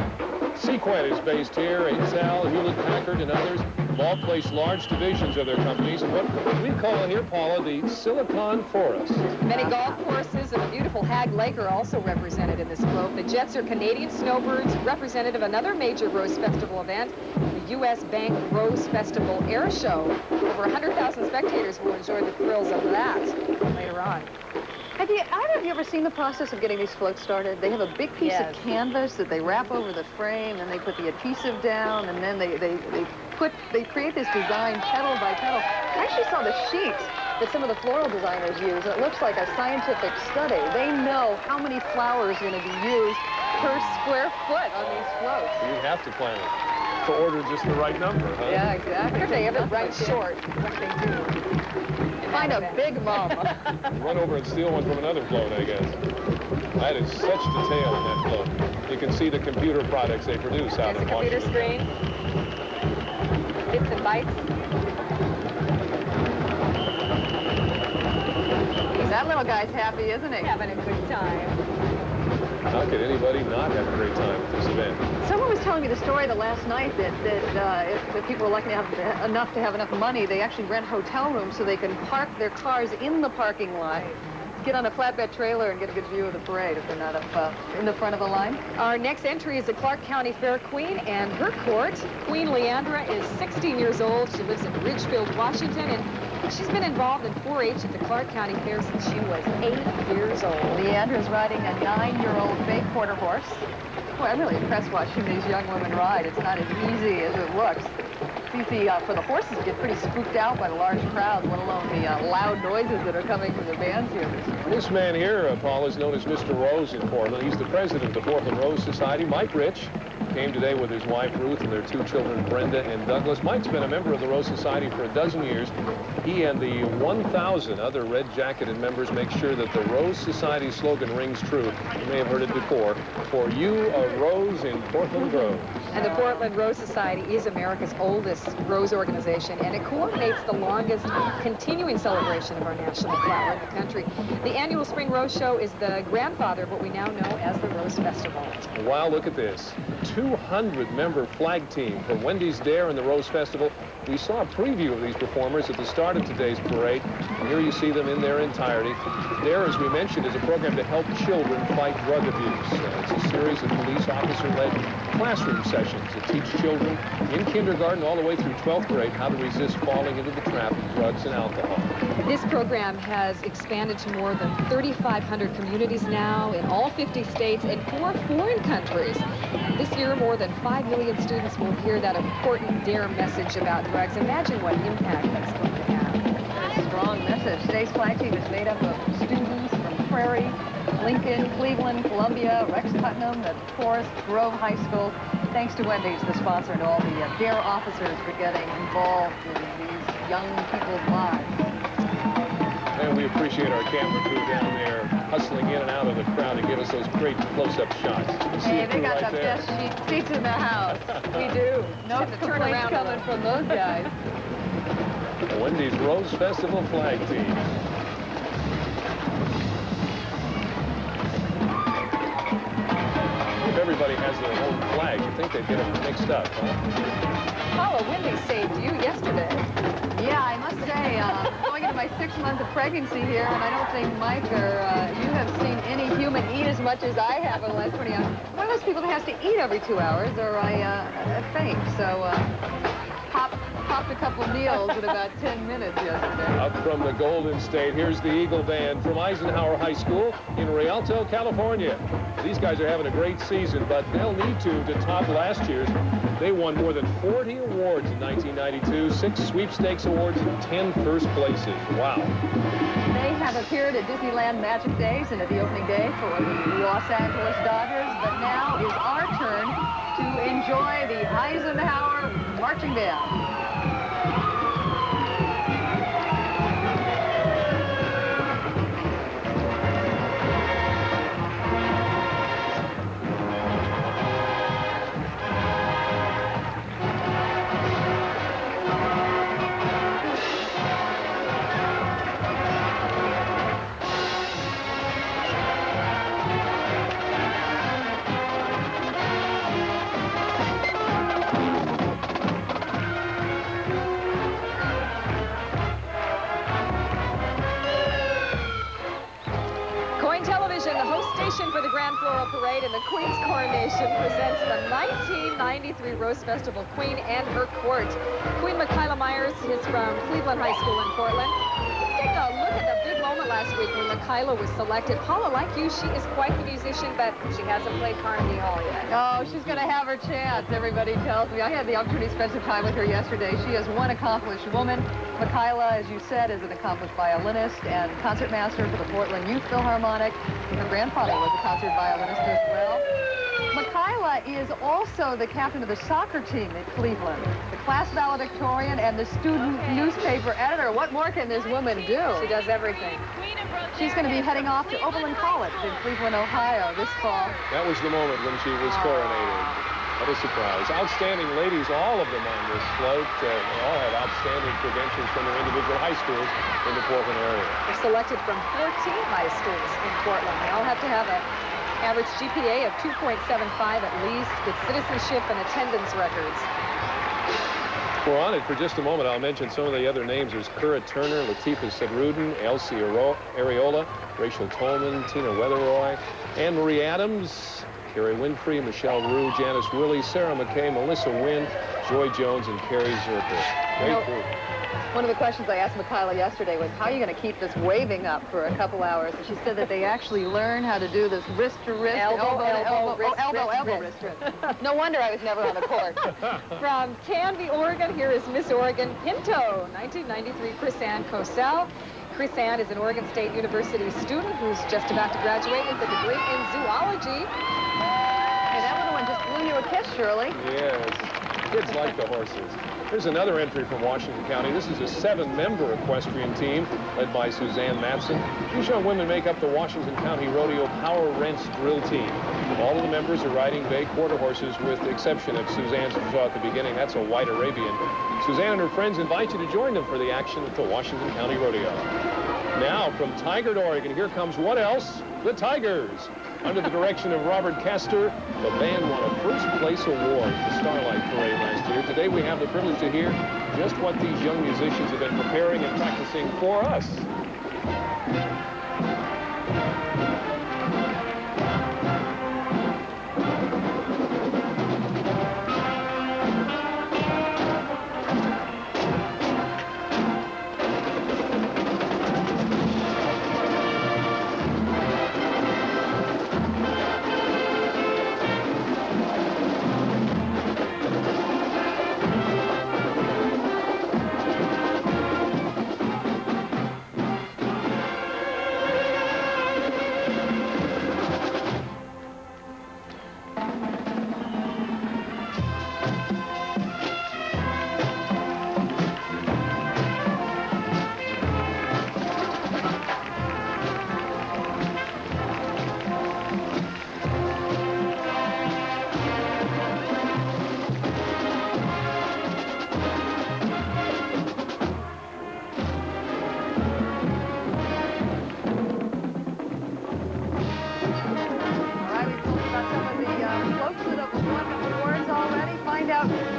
Sequent is based here, Intel, Hewlett-Packard, and others have all placed large divisions of their companies in what we call here, Paula, the Silicon Forest. Many golf courses and the beautiful Hag Lake are also represented in this float. The Jets are Canadian snowbirds, representative of another major Rose Festival event, the U.S. Bank Rose Festival Air Show. Over 100,000 spectators will enjoy the thrills of that later on. Have either of you ever seen the process of getting these floats started? They have a big piece of canvas that they wrap over the frame, and they put the adhesive down, and then they create this design petal by petal. I actually saw the sheets that some of the floral designers use. It looks like a scientific study. They know how many flowers are going to be used per square foot on these floats. You'd have to plan it to order just the right number, huh? Yeah, exactly. If they ever run short, what they do. Find a big mom. Run over and steal one from another float, I guess. That is such detail in that float. You can see the computer products they produce out in Washington. Computer screen. Bits and bytes. That little guy's happy, isn't he? Having a good time. How could anybody not have a great time at this event? Someone was telling me the story the last night that if people were lucky to have enough money, they actually rent hotel rooms so they can park their cars in the parking lot, get on a flatbed trailer and get a good view of the parade if they're not up in the front of the line. Our next entry is the Clark County Fair Queen and her court. Queen Leandra is 16 years old. She lives in Ridgefield, Washington, and she's been involved in 4-H at the Clark County Fair since she was 8 years old. Leandra is riding a 9-year-old bay quarter horse. Boy, I'm really impressed watching these young women ride. It's not as easy as it looks. It's easy for the horses to get pretty spooked out by the large crowds, let alone the loud noises that are coming from the bands here. This man here, Paul, is known as Mr. Rose in Portland. He's the president of the Portland Rose Society. Mike Rich came today with his wife, Ruth, and their 2 children, Brenda and Douglas. Mike's been a member of the Rose Society for a dozen years. He and the 1,000 other red-jacketed members make sure that the Rose Society slogan rings true. You may have heard it before. For you, a rose in Portland grows. And the Portland Rose Society is America's oldest rose organization, and it coordinates the longest continuing celebration of our national flower in the country. The annual Spring Rose Show is the grandfather of what we now know as the Rose Festival. Wow, look at this. 200-member flag team for Wendy's Dare and the Rose Festival. We saw a preview of these performers at the start of today's parade, and here you see them in their entirety. Dare, as we mentioned, is a program to help children fight drug abuse. It's a series of police officer-led classroom sessions that teach children in kindergarten all the way through 12th grade how to resist falling into the trap of drugs and alcohol. This program has expanded to more than 3,500 communities now in all 50 states and 4 foreign countries. This year, more than 5 million students will hear that important DARE message about drugs. Imagine what impact that's going to have. A strong message. Today's flag team is made up of students from Prairie, Lincoln, Cleveland, Columbia, Rex Putnam, and Forest Grove High School. Thanks to Wendy's, the sponsor, and all the DARE officers for getting involved in these young people's lives. And we appreciate our camera crew down there hustling in and out of the crowd to give us those great close-up shots. Hey, they got the best seats in the house. We do. No complaints coming from those guys. The Wendy's Rose Festival flag team. If everybody has their own flag, you think they'd get them mixed up, huh? Paula, Wendy saved you yesterday. Yeah, I must say, going into my 6th month of pregnancy here, and I don't think Mike or you have seen any human eat as much as I have in the last 20 hours. I'm one of those people that has to eat every 2 hours or I faint. So popped a couple meals in about 10 minutes yesterday. Up from the Golden State, here's the Eagle Band from Eisenhower High School in Rialto, California. These guys are having a great season, but they'll need to top last year's. They won more than 40 awards in 1992, 6 sweepstakes awards, and 10 first places. Wow. They have appeared at Disneyland Magic Days and at the opening day for the Los Angeles Dodgers, but now is our turn to enjoy the Eisenhower Marching Band. KOIN Television, the host station for the Grand Grand Floral Parade and the Queen's Coronation presents the 1993 Rose Festival Queen and her court. Queen Michaela Myers is from Cleveland High School in Portland. Let's take a look at the big moment last week when Michaela was selected. Paula, like you, she is quite the musician, but she hasn't played Carnegie Hall yet. Oh, she's going to have her chance, everybody tells me. I had the opportunity to spend some time with her yesterday. She is one accomplished woman. Michaela, as you said, is an accomplished violinist and concertmaster for the Portland Youth Philharmonic. Her grandfather was a concert violinist as well. Michaela is also the captain of the soccer team at Cleveland, the class valedictorian and the student newspaper editor. What more can this woman do? She does everything. She's going to be heading off to Oberlin College in Cleveland, Ohio this fall. That was the moment when she was coronated. What a surprise. Outstanding ladies, all of them on this float. They all have outstanding credentials from their individual high schools in the Portland area. They're selected from 14 high schools in Portland. They all have to have an average GPA of 2.75 at least, good citizenship and attendance records. We're on it for just a moment. I'll mention some of the other names. There's Kura Turner, Latifah Sedrudin, Elsie Areola, Rachel Tolman, Tina Weatheroy, Anne Marie Adams, Carrie Winfrey, Michelle Rue, Janice Willie, Sarah McKay, Melissa Wynn, Joy Jones, and Carrie Zerker. Great group. One of the questions I asked Michaela yesterday was, how are you going to keep this waving up for a couple hours? And she said that they actually learn how to do this wrist to wrist, elbow, wrist. No wonder I was never on the court. From Canby, Oregon, here is Miss Oregon Pinto, 1993 Chrisanne Cosell. Chrisanne is an Oregon State University student who's just about to graduate with a degree in zoology. Hey, that little one just blew you a kiss, Shirley. Yes, kids like the horses. Here's another entry from Washington County. This is a 7-member equestrian team led by Suzanne Matson. These young women make up the Washington County Rodeo Power Rents Drill Team. All of the members are riding bay quarter horses with the exception of Suzanne's, as you saw at the beginning. That's a white Arabian. Suzanne and her friends invite you to join them for the action at the Washington County Rodeo. Now, from Tigard, Oregon, here comes what else? The Tigers. Under the direction of Robert Kester, the band won a first-place award at the Starlight Parade last year. Today we have the privilege to hear just what these young musicians have been preparing and practicing for us.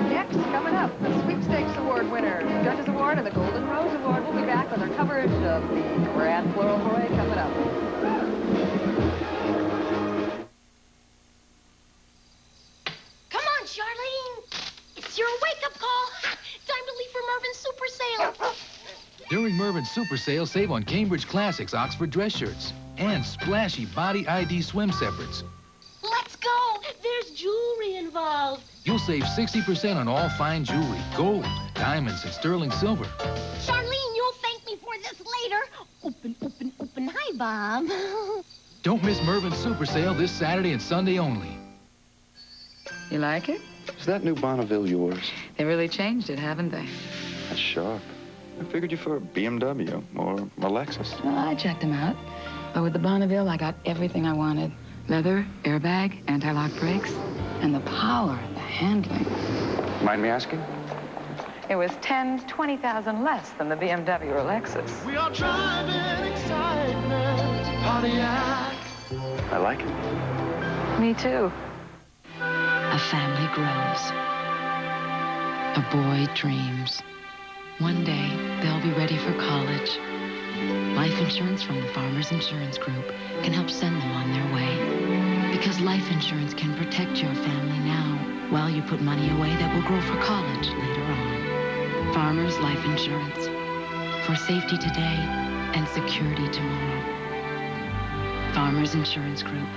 Next, coming up, the Sweepstakes Award winner, Judges Award, and the Golden Rose Award. We'll be back with our coverage of the Grand Floral Parade coming up. Come on, Charlene. It's your wake-up call. Time to leave for Mervin's Super Sale. During Mervin's Super Sale, save on Cambridge Classics Oxford dress shirts and splashy Body ID swim separates. Let's go. There's jewelry involved. You'll save 60% on all fine jewelry, gold, diamonds, and sterling silver. Charlene, you'll thank me for this later. Open, open, open. Hi, Bob. Don't miss Mervin's Super Sale this Saturday and Sunday only. You like it? Is that new Bonneville yours? They really changed it, haven't they? That's sharp. I figured you for a BMW or a Lexus. Well, I checked them out. But with the Bonneville, I got everything I wanted. Leather, airbag, anti-lock brakes, and the power, the handling. Mind me asking? It was 10,000 to 20,000 less than the BMW or Lexus. We are driving excitement, Pontiac. I like it. Me too. A family grows. A boy dreams. One day, they'll be ready for college. Life insurance from the Farmers Insurance Group can help send them on their way. Because life insurance can protect your family now while you put money away that will grow for college later on. Farmers Life Insurance. For safety today and security tomorrow. Farmers Insurance Group.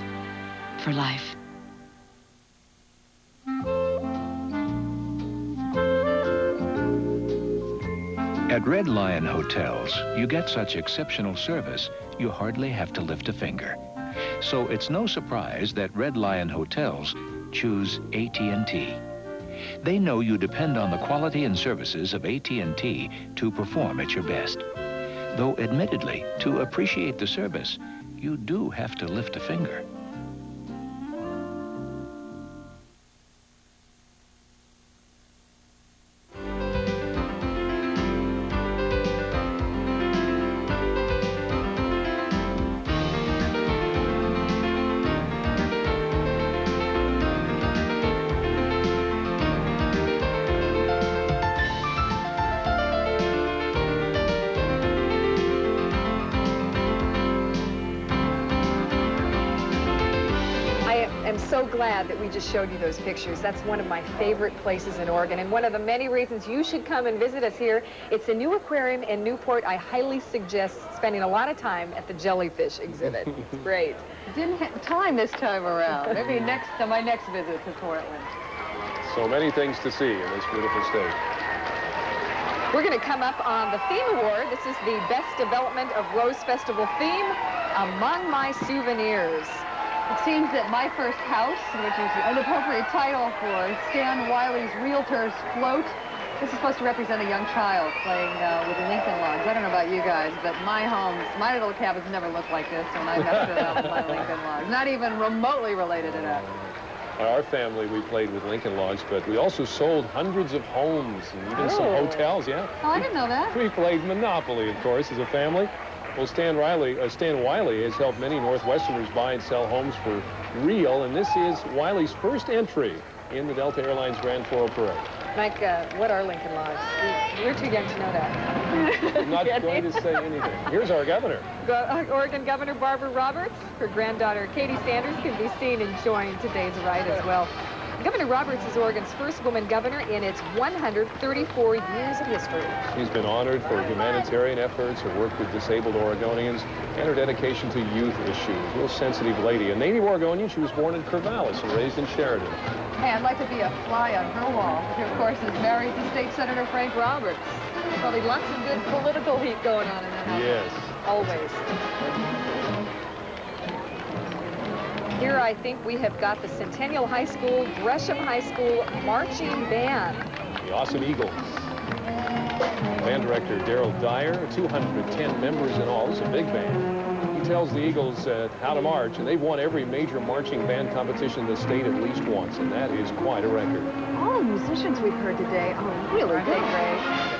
For life. At Red Lion Hotels, you get such exceptional service, you hardly have to lift a finger. So it's no surprise that Red Lion Hotels choose AT&T. They know you depend on the quality and services of AT&T to perform at your best. Though admittedly, to appreciate the service, you do have to lift a finger. I'm so glad that we just showed you those pictures. That's one of my favorite places in Oregon, and one of the many reasons you should come and visit us here. It's a new aquarium in Newport. I highly suggest spending a lot of time at the jellyfish exhibit. It's great. Didn't have time this time around. Maybe my next visit to Portland. So many things to see in this beautiful state. We're going to come up on the theme award. This is the Best Development of Rose Festival theme, Among My Souvenirs. It seems that My First House, which is an appropriate title for Stan Wiley's Realtor's Float, this is supposed to represent a young child playing with Lincoln Logs. I don't know about you guys, but my little cabins never looked like this when I messed it up with my Lincoln Logs. Not even remotely related to that. Our family, we played with Lincoln Logs, but we also sold hundreds of homes and even some hotels, yeah. Oh, I didn't know that. We played Monopoly, of course, as a family. Well, Stan Wiley has helped many Northwesterners buy and sell homes for real, and this is Wiley's first entry in the Delta Airlines Grand Floral Parade. Mike, what are Lincoln Logs? We're too young to know that. I'm not going to say anything. Here's our governor. Oregon Governor Barbara Roberts. Her granddaughter Katie Sanders can be seen enjoying today's ride as well. Governor Roberts is Oregon's first woman governor in its 134 years of history. She's been honored for humanitarian efforts, her work with disabled Oregonians, and her dedication to youth issues. Real sensitive lady. A native Oregonian, she was born in Corvallis and raised in Sheridan. Hey, I'd like to be a fly on her wall. She, of course, is married to State Senator Frank Roberts. Probably lots of good political heat going on in that house. Yes. Always. Here, I think we have got the Centennial High School, Gresham High School marching band. The Awesome Eagles. Band director Darrell Dyer, 210 members in all. It's a big band. He tells the Eagles how to march, and they've won every major marching band competition in the state at least once, and that is quite a record. All the musicians we've heard today are really good. Great.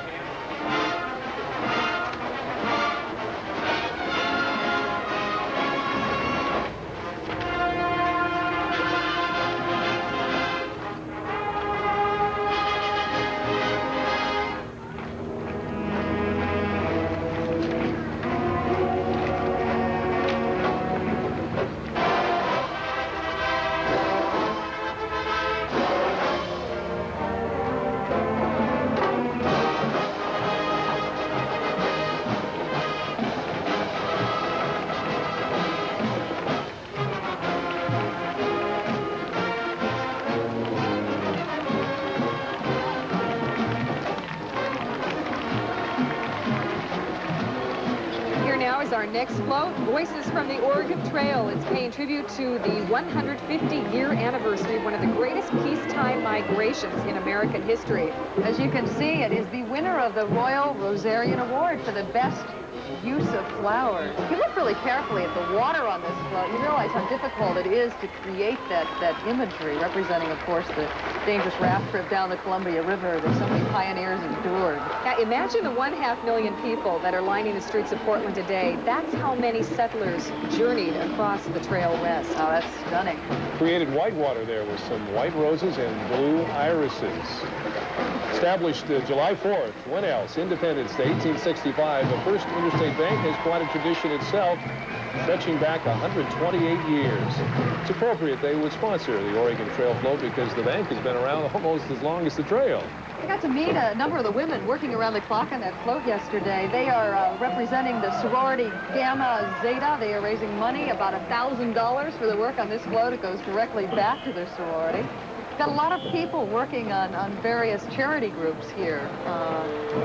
Our next float, Voices from the Oregon Trail. It's paying tribute to the 150-year anniversary of one of the greatest peacetime migrations in American history. As you can see, it is the winner of the Royal Rosarian Award for the best use of flowers. If you look really carefully at the water on this float, you realize how difficult it is to create that imagery, representing, of course, the dangerous raft trip down the Columbia River that so many pioneers endured. Now, imagine the 1/2 million people that are lining the streets of Portland today. That's how many settlers journeyed across the Trail West. Oh, that's stunning. Created whitewater there with some white roses and blue irises. Established July 4th, when else? Independence Day, 1865. The first interstate bank has quite a tradition itself. stretching back 128 years. It's appropriate they would sponsor the Oregon Trail Float because the bank has been around almost as long as the trail. I got to meet a number of the women working around the clock on that float yesterday. They are representing the sorority Gamma Zeta. They are raising money, about $1,000 for the work on this float. It goes directly back to their sorority. Got a lot of people working on various charity groups here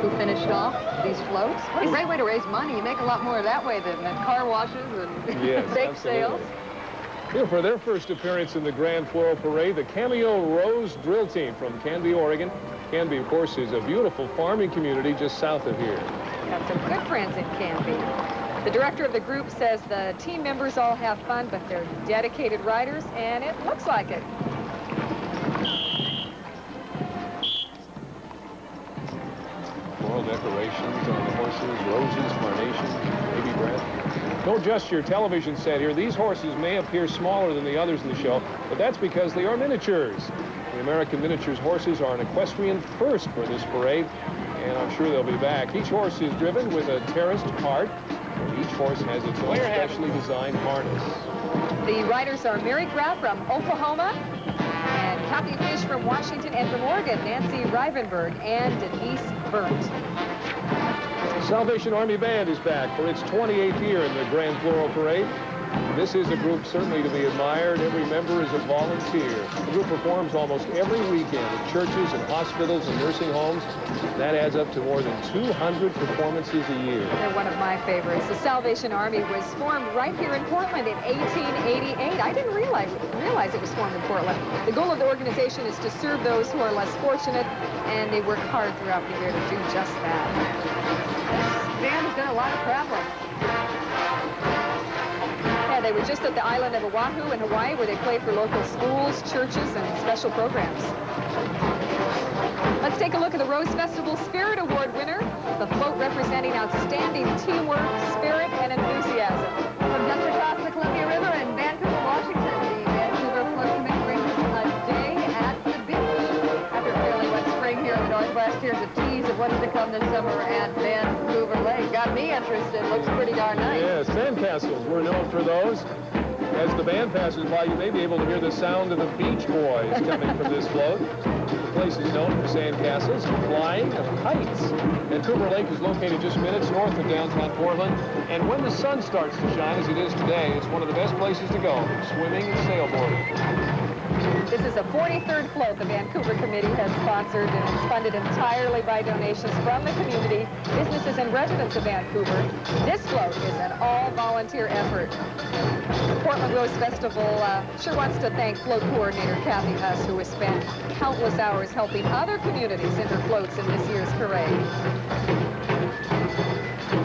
who finished off these floats. What a great way to raise money. You make a lot more that way than at car washes and yes, bake sales. Here for their first appearance in the Grand Floral Parade, the Cameo Rose Drill Team from Canby, Oregon. Canby, of course, is a beautiful farming community just south of here. Got some good friends in Canby. The director of the group says the team members all have fun, but they're dedicated riders, and it looks like it. Floral decorations on the horses, roses, carnations, baby breath. Don't adjust your television set here. These horses may appear smaller than the others in the show, but that's because they are miniatures. The American Miniatures horses are an equestrian first for this parade, and I'm sure they'll be back. Each horse is driven with a terraced cart, and each horse has its own specially designed harness. The riders are Mary Graff from Oklahoma, and Kathy Fish from Washington, and from Oregon, Nancy Rivenberg and Denise Burnt. The Salvation Army Band is back for its 28th year in the Grand Floral Parade. This is a group certainly to be admired. Every member is a volunteer. The group performs almost every weekend at churches and hospitals and nursing homes. That adds up to more than 200 performances a year. They're one of my favorites. The Salvation Army was formed right here in Portland in 1888. I didn't realize it was formed in Portland. The goal of the organization is to serve those who are less fortunate, and they work hard throughout the year to do just that. This band has done a lot of traveling. Yeah, they were just at the island of Oahu in Hawaii, where they play for local schools, churches, and special programs. Let's take a look at the Rose Festival Spirit Award winner, the float representing outstanding teamwork, spirit, and enthusiasm. From just across the Columbia River in Vancouver, Washington, the Vancouver Float Committee brings us a day at the beach. After a fairly wet spring here in the Northwest, here's a tease of what is to come this summer at Vancouver Lake. Got me interested. Looks pretty darn nice. Yeah, sandcastles. We're known for those. As the band passes by, you may be able to hear the sound of the Beach Boys coming from this float. The place is known for sandcastles, flying, and heights. Vancouver Lake is located just minutes north of downtown Portland. And when the sun starts to shine, as it is today, it's one of the best places to go for swimming and sailboarding. This is a 43rd float the Vancouver Committee has sponsored, and it's funded entirely by donations from the community, businesses, and residents of Vancouver. This float is an all-volunteer effort. The Portland Rose Festival sure wants to thank float coordinator Kathy Huss, who has spent countless hours helping other communities enter floats in this year's parade.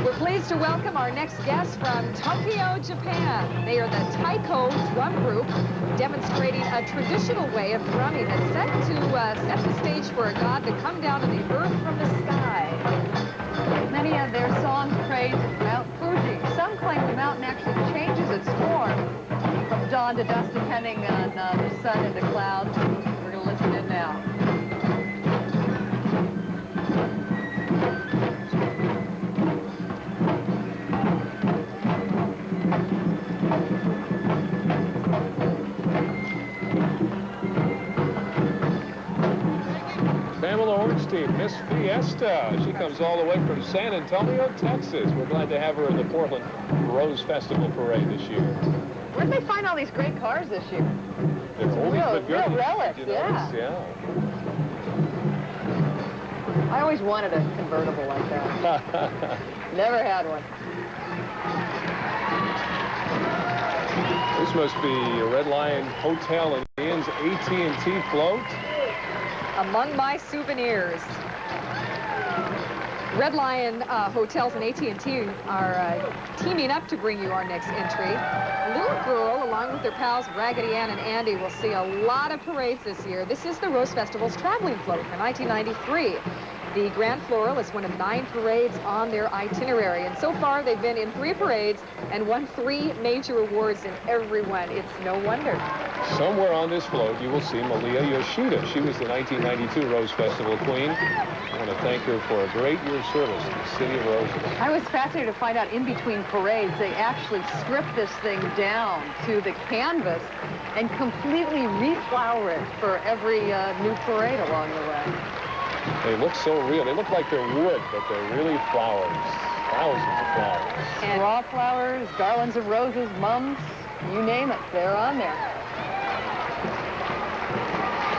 We're pleased to welcome our next guest from Tokyo, Japan. They are the Taiko Drum Group, demonstrating a traditional way of drumming that's set to set the stage for a god to come down to the earth from the sky. Many of their songs praise Mount Fuji. Some claim the mountain actually changes its form from dawn to dusk, depending on the sun and the clouds. We're going to listen in now. Team, Miss Fiesta. She comes all the way from San Antonio, Texas. We're glad to have her in the Portland Rose Festival Parade this year. Where'd they find all these great cars this year? They're oldies but goodies. Real relics, yeah. I always wanted a convertible like that. Never had one. This must be a Red Lion Hotel and Inn's AT&T float. Among my souvenirs. Red Lion Hotels and AT&T are teaming up to bring you our next entry. A little girl, along with their pals Raggedy Ann and Andy, will see a lot of parades this year. This is the Rose Festival's traveling float for 1993. The Grand Floral is one of 9 parades on their itinerary, and so far they've been in 3 parades and won 3 major awards in every one. It's no wonder. Somewhere on this float, you will see Malia Yoshida. She was the 1992 Rose Festival Queen. I want to thank her for a great year's service to the city of Roseville. I was fascinated to find out in between parades, they actually strip this thing down to the canvas and completely reflower it for every new parade along the way. They look so real. They look like they're wood, but they're really flowers. Thousands of flowers. And raw flowers, garlands of roses, mums, you name it, they're on there.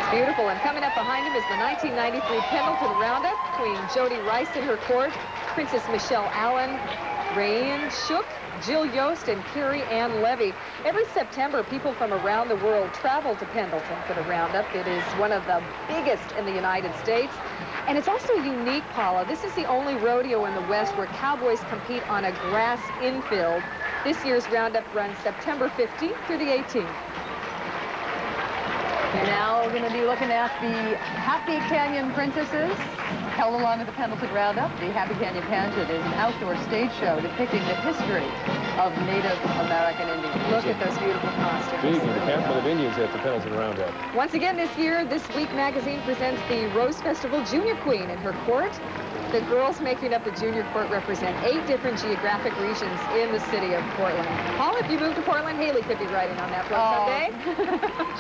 It's beautiful, and coming up behind him is the 1993 Pendleton Roundup. Queen Jody Rice in her court, Princess Michelle Allen, Rayanne Shook, Jill Yost, and Carrie Ann Levy. Every September, people from around the world travel to Pendleton for the Roundup. It is one of the biggest in the United States. And it's also unique, Paula. This is the only rodeo in the West where cowboys compete on a grass infield. This year's Roundup runs September 15th through the 18th. Now we're going to be looking at the Happy Canyon Princesses, held along with the Pendleton Roundup. The Happy Canyon Pageant is an outdoor stage show depicting the history of Native American Indians. Look at those beautiful costumes. Big encampment of Indians at the Pendleton Roundup. Once again this year, This Week magazine presents the Rose Festival Junior Queen in her court. The girls making up the junior court represent 8 different geographic regions in the city of Portland. Paul, if you move to Portland, Haley could be riding on that float someday.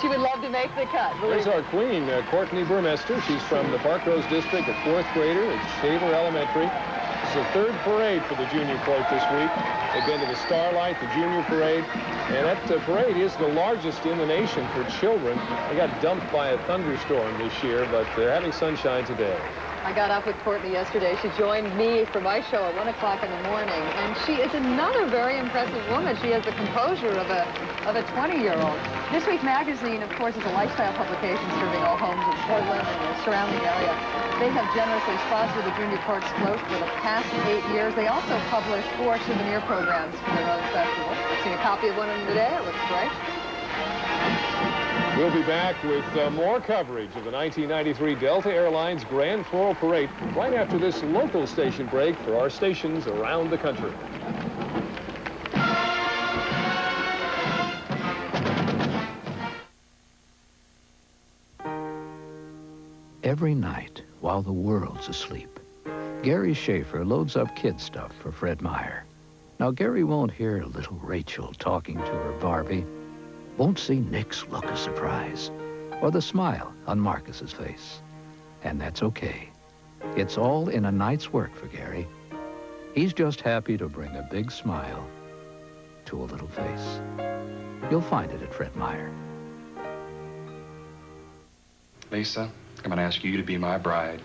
She would love to make the cut. There's our queen, Courtney Burmester. She's from the Park Rose District, a 4th grader at Shaver Elementary. It's the 3rd parade for the junior court this week. They've been to the Starlight, the junior parade, and that parade is the largest in the nation for children. They got dumped by a thunderstorm this year, but they're having sunshine today. I got up with Courtney yesterday. She joined me for my show at 1 o'clock in the morning, and she is another very impressive woman. She has the composure of a 20-year-old. This Week magazine, of course, is a lifestyle publication serving all homes in Portland and the surrounding area. They have generously sponsored the Junior Courts float for the past 8 years. They also publish 4 souvenir programs for the Rose Festival. I've seen a copy of one of them today. It looks great. We'll be back with more coverage of the 1993 Delta Airlines Grand Floral Parade right after this local station break for our stations around the country. Every night, while the world's asleep, Gary Schaefer loads up kid stuff for Fred Meyer. Now, Gary won't hear little Rachel talking to her Barbie, won't see Nick's look of surprise, or the smile on Marcus's face. And that's okay. It's all in a night's work for Gary. He's just happy to bring a big smile to a little face. You'll find it at Fred Meyer. Lisa, I'm going to ask you to be my bride.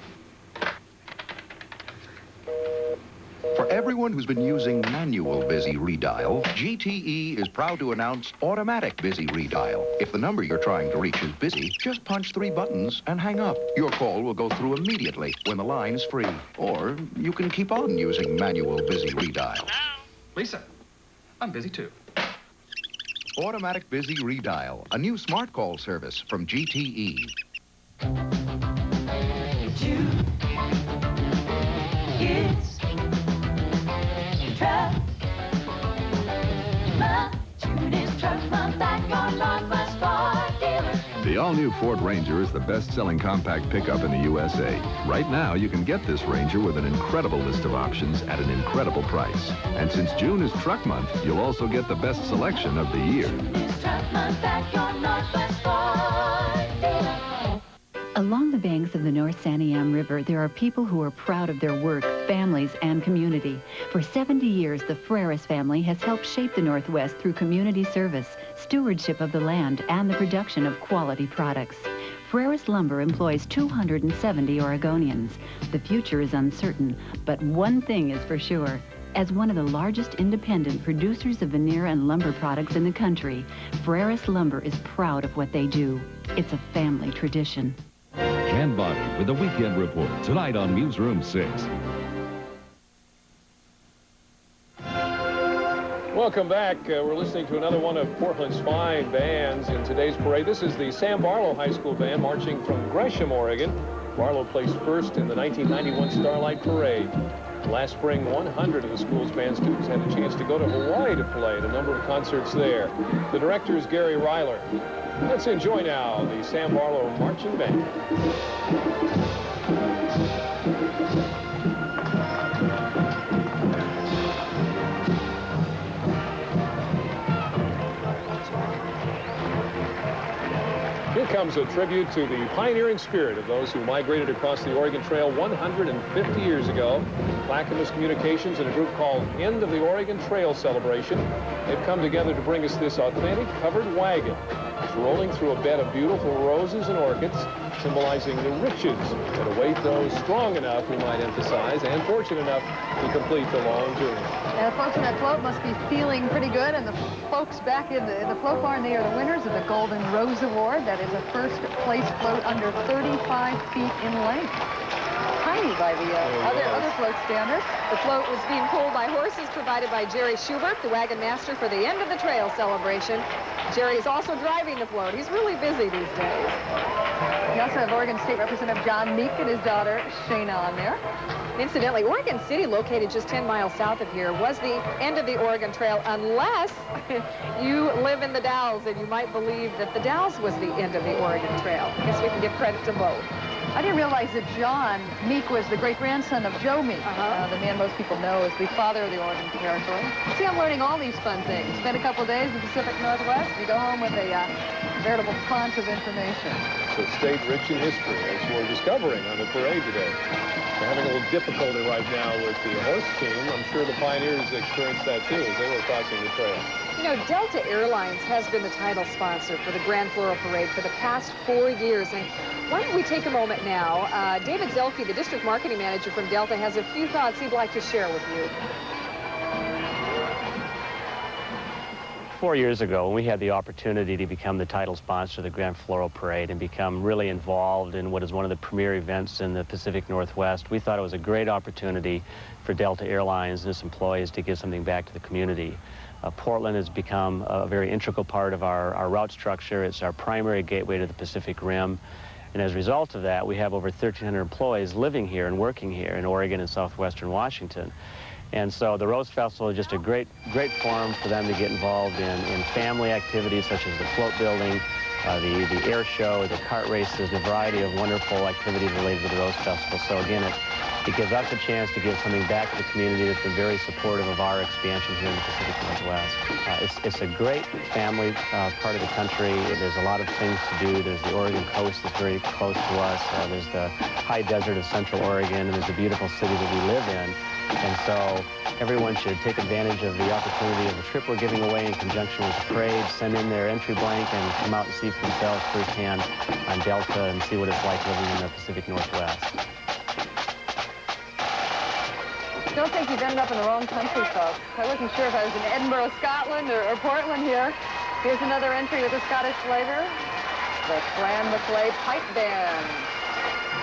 For everyone who's been using manual busy redial, GTE is proud to announce automatic busy redial. If the number you're trying to reach is busy, just punch 3 buttons and hang up. Your call will go through immediately when the line is free. Or you can keep on using manual busy redial. Lisa, I'm busy too. Automatic busy redial, a new smart call service from GTE. It's truck. My Judy's truck, my backyard lot, my Spark dealer. The all-new Ford Ranger is the best-selling compact pickup in the USA. Right now, you can get this Ranger with an incredible list of options at an incredible price. And since June is Truck Month, you'll also get the best selection of the year. Judy's truck, my backyard lot, my Spark dealer. Along the banks of the North Santiam River, there are people who are proud of their work, families, and community. For 70 years, the Freris family has helped shape the Northwest through community service, stewardship of the land, and the production of quality products. Freris Lumber employs 270 Oregonians. The future is uncertain, but one thing is for sure. As one of the largest independent producers of veneer and lumber products in the country, Freris Lumber is proud of what they do. It's a family tradition. Ken Body with the Weekend Report tonight on Newsroom 6. Welcome back. We're listening to another one of Portland's fine bands in today's parade. This is the Sam Barlow High School Band marching from Gresham, Oregon. Barlow placed first in the 1991 Starlight Parade. Last spring, 100 of the school's band students had a chance to go to Hawaii to play at a number of concerts there. The director is Gary Ryler. Let's enjoy now the Sam Barlow Marching Band. Here comes a tribute to the pioneering spirit of those who migrated across the Oregon Trail 150 years ago. Clackamas Communications and a group called End of the Oregon Trail Celebration. They've come together to bring us this authentic covered wagon. It's rolling through a bed of beautiful roses and orchids, symbolizing the riches that await those strong enough, we might emphasize, and fortunate enough to complete the long journey. And the folks on that float must be feeling pretty good, and the folks back in the float barn, they are the winners of the Golden Rose Award. That is a first-place float under 35 feet in length. Tiny by the other float standards. The float was being pulled by horses provided by Jerry Schubert, the wagon master for the End of the Trail celebration. Jerry is also driving the float. He's really busy these days. We also have Oregon State Representative John Meek and his daughter Shayna on there. Incidentally, Oregon City, located just 10 miles south of here, was the end of the Oregon Trail, unless you live in the Dalles, and you might believe that the Dalles was the end of the Oregon Trail. I guess we can give credit to both. I didn't realize that John Meek was the great-grandson of Joe Meek, the man most people know as the father of the Oregon Territory. See, I'm learning all these fun things. Spend a couple days in the Pacific Northwest, you go home with a veritable font of information. So state rich in history, as we're discovering on the parade today. We're having a little difficulty right now with the horse team. I'm sure the Pioneers experienced that too as they were crossing the trail. You know, Delta Airlines has been the title sponsor for the Grand Floral Parade for the past 4 years. And why don't we take a moment now? David Zelke, the district marketing manager from Delta, has a few thoughts he'd like to share with you. 4 years ago, when we had the opportunity to become the title sponsor of the Grand Floral Parade and become really involved in what is one of the premier events in the Pacific Northwest, we thought it was a great opportunity for Delta Airlines and its employees to give something back to the community. Portland has become a very integral part of our route structure. It's our primary gateway to the Pacific Rim. And as a result of that, we have over 1,300 employees living here and working here in Oregon and southwestern Washington. And so the Rose Festival is just a great forum for them to get involved in family activities such as the float building, the air show, the kart races, the variety of wonderful activities related to the Rose Festival. So again, it gives us a chance to give something back to the community that's been very supportive of our expansion here in the Pacific Northwest. It's a great family part of the country. There's a lot of things to do. There's the Oregon coast that's very close to us. There's the high desert of Central Oregon, and there's the beautiful city that we live in. And so everyone should take advantage of the opportunity of the trip we're giving away in conjunction with the parade, send in their entry blank, and come out and see for themselves firsthand on Delta and see what it's like living in the Pacific Northwest. Don't think you've ended up in the wrong country, folks. I wasn't sure if I was in Edinburgh, Scotland, or Portland here. Here's another entry with a Scottish flavor, the Flan McClay Pipe Band.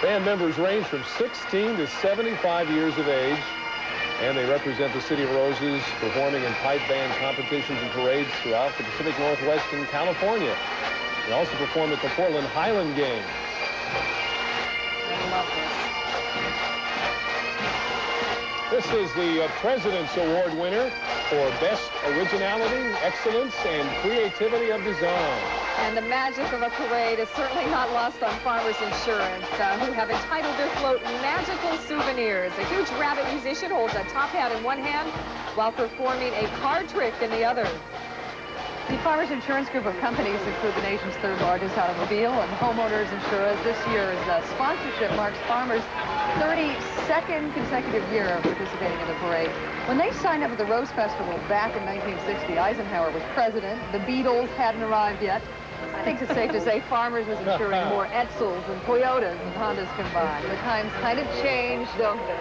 Band members range from 16 to 75 years of age, and they represent the City of Roses, performing in pipe band competitions and parades throughout the Pacific Northwest and California. They also perform at the Portland Highland Games. I love this. This is the President's Award winner for Best Originality, Excellence, and Creativity of Design. And the magic of a parade is certainly not lost on Farmers Insurance, who have entitled their float Magical Souvenirs. A huge rabbit musician holds a top hat in one hand while performing a card trick in the other. The Farmers Insurance group of companies include the nation's third largest automobile and homeowners insurance. This year's sponsorship marks Farmers' 32nd consecutive year of participating in the parade. When they signed up at the Rose Festival back in 1960, Eisenhower was president. The Beatles hadn't arrived yet. I think it's safe to say Farmers was insuring more Edsels and Toyotas and Hondas combined. The times kind of changed, don't they?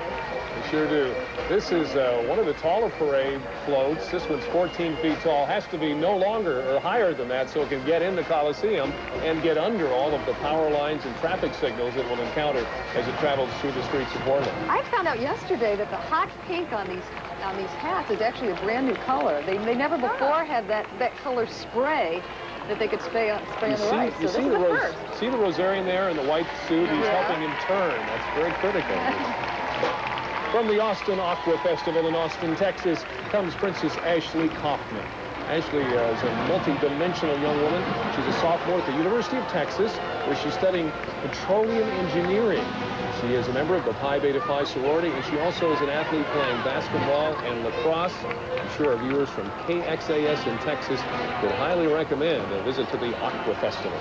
They sure do. This is one of the taller parade floats. This one's 14 feet tall. Has to be no longer or higher than that so it can get in the Coliseum and get under all of the power lines and traffic signals it will encounter as it travels through the streets of Portland. I found out yesterday that the hot pink on these hats is actually a brand new color. They never before had that color spray. that they could spray on the rice. So this is the first. See the Rosarian there in the white suit? He's helping him turn. That's very critical. From the Austin Aqua Festival in Austin, Texas, comes Princess Ashley Kaufman. Ashley is a multi-dimensional young woman. She's a sophomore at the University of Texas, where she's studying petroleum engineering. She is a member of the Pi Beta Phi sorority, and she also is an athlete playing basketball and lacrosse. I'm sure our viewers from KXAS in Texas would highly recommend a visit to the Aqua Festival.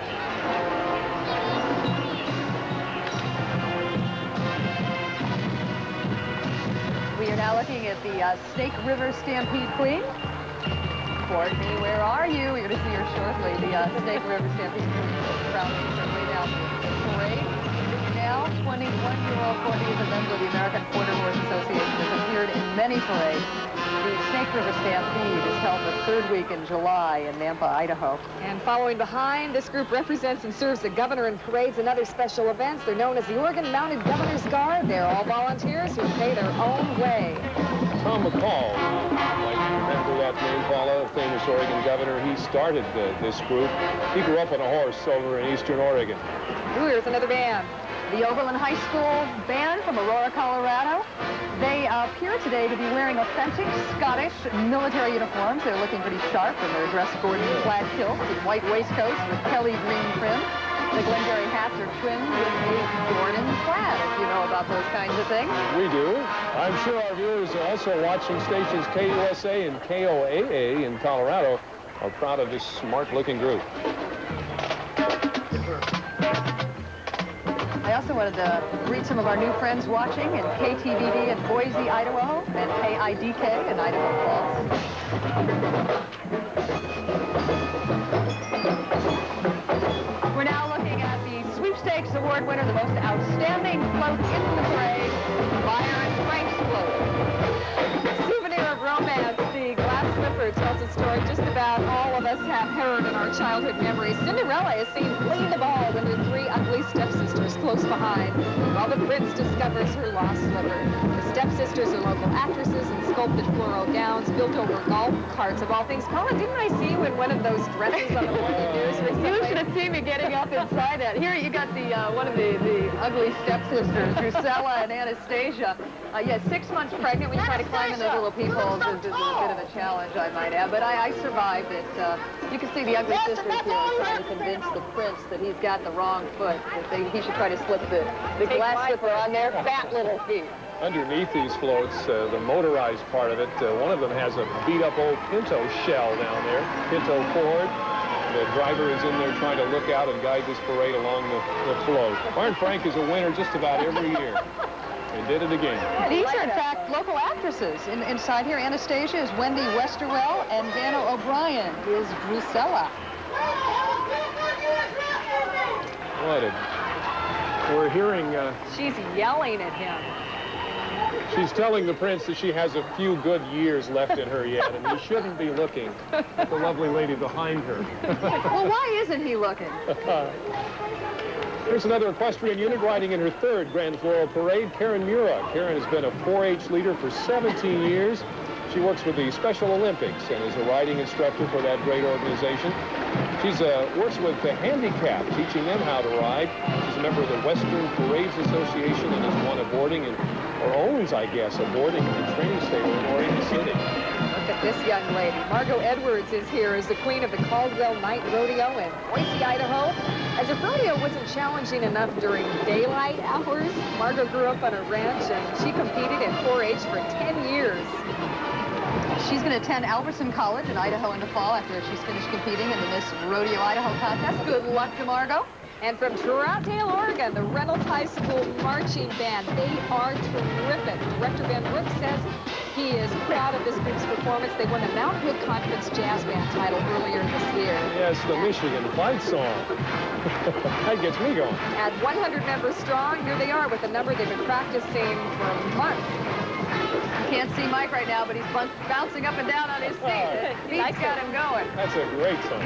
We are now looking at the Snake River Stampede Queen. Courtney, where are you? We're going to see her shortly. The Snake River Stampede Queen crowning her way down the parade. Now, 21-year-old Courtney is a member of the American Quarter Horse Association, has appeared in many parades. The Snake River Stampede is held the third week in July in Nampa, Idaho. And following behind, this group represents and serves the governor in parades and other special events. They're known as the Oregon Mounted Governor's Guard. They're all volunteers who pay their own way. Tom McCall, might remember that name, Paula, a famous Oregon governor. He started this group. He grew up on a horse over in eastern Oregon. Ooh, here's another band. The Oberlin High School band from Aurora, Colorado. They appear today to be wearing authentic Scottish military uniforms. They're looking pretty sharp in their dress Gordon plaid kilts and white waistcoats with Kelly green trim. The Glengarry hats are trimmed with a Gordon plaid, if you know about those kinds of things. We do. I'm sure our viewers are also watching stations KUSA and KOAA in Colorado are proud of this smart-looking group. I also wanted to greet some of our new friends watching in KTVD in Boise, Idaho, and KIDK in Idaho Falls. We're now looking at the Sweepstakes Award winner, the most outstanding float in the parade, Byron Frank's float. Souvenir of Romance, the glass slipper tells a story just about all of us have heard in our childhood memories. Cinderella is seen fleeing the ball with her three ugly stepsisters close behind, while the prince discovers her lost slipper. The stepsisters are local actresses in sculpted floral gowns built over golf carts of all things. Paula, didn't I see you in one of those dresses on the morning news recently? You should have seen me getting up inside that. Here you got the one of the ugly stepsisters, Drusilla and Anastasia. Yeah, 6 months pregnant. We try to climb in those little peepholes. It's a bit of a challenge, I might add. But I survived it. You can see the ugly sisters here trying to convince the prince that he's got the wrong foot, that he should try to slip the glass slipper on their fat little feet. Underneath these floats, the motorized part of it, one of them has a beat-up old Pinto shell down there, Pinto Ford. The driver is in there trying to look out and guide this parade along the float. Byron Frank is a winner just about every year. They did it again. These are, in fact, local actresses. Inside here, Anastasia is Wendy Westerwell, and Vanna O'Brien is Drusilla. We're hearing... She's yelling at him. She's telling the prince that she has a few good years left in her yet, and he shouldn't be looking at the lovely lady behind her. Well, why isn't he looking? Here's another equestrian unit riding in her third Grand Floral Parade, Karen Mura. Karen has been a 4-H leader for 17 years. She works with the Special Olympics and is a riding instructor for that great organization. She works with the handicapped, teaching them how to ride. She's a member of the Western Parades Association and has won a boarding or owns, I guess, a boarding and training stable in Oregon City. Look at this young lady. Margot Edwards is here as the queen of the Caldwell Night Rodeo in Boise, Idaho. As if rodeo wasn't challenging enough during daylight hours, Margot grew up on a ranch and she competed in 4-H for 10 years. She's going to attend Albertson College in Idaho in the fall after she's finished competing in the Miss Rodeo Idaho contest. Good luck to Margot. And from Troutdale, Oregon, the Reynolds High School Marching Band. They are terrific. Director Ben Brooks says he is proud of this group's performance. They won the Mount Hood Conference Jazz Band title earlier this year. Yes, the Michigan fight song. That gets me going. At 100 members strong, here they are with a number they've been practicing for months. You can't see Mike right now, but he's bouncing up and down on his seat. The beat's got him going. That's a great song.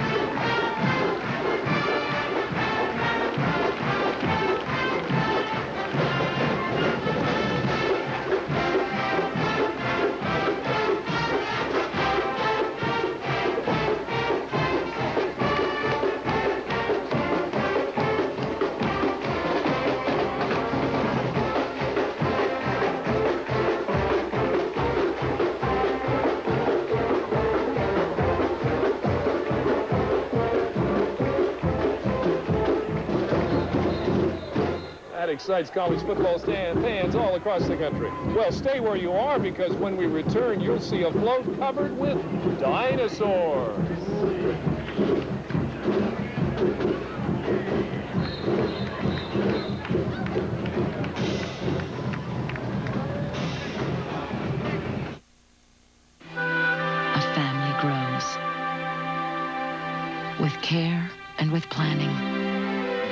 excites college football fans all across the country. Well, stay where you are, because when we return, you'll see a float covered with dinosaurs. With care and with planning.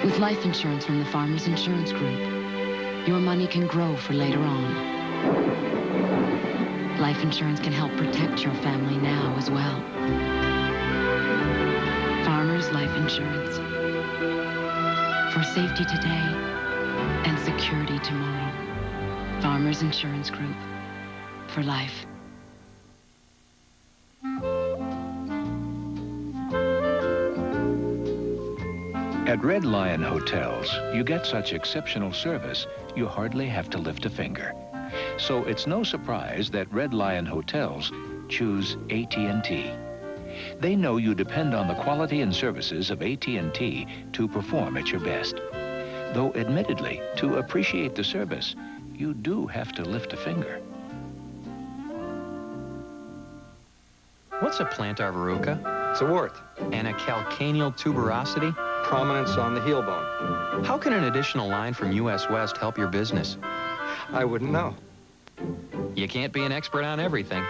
With life insurance from the Farmers Insurance Group, your money can grow for later on. Life insurance can help protect your family now as well. Farmers Life Insurance. For safety today and security tomorrow. Farmers Insurance Group. For life. At Red Lion Hotels, you get such exceptional service, you hardly have to lift a finger. So it's no surprise that Red Lion Hotels choose AT&T. They know you depend on the quality and services of AT&T to perform at your best. Though admittedly, to appreciate the service, you do have to lift a finger. What's a plantar verruca? It's a wart. And a calcaneal tuberosity? Prominence on the heel bone. How can an additional line from US West help your business? I wouldn't know. You can't be an expert on everything.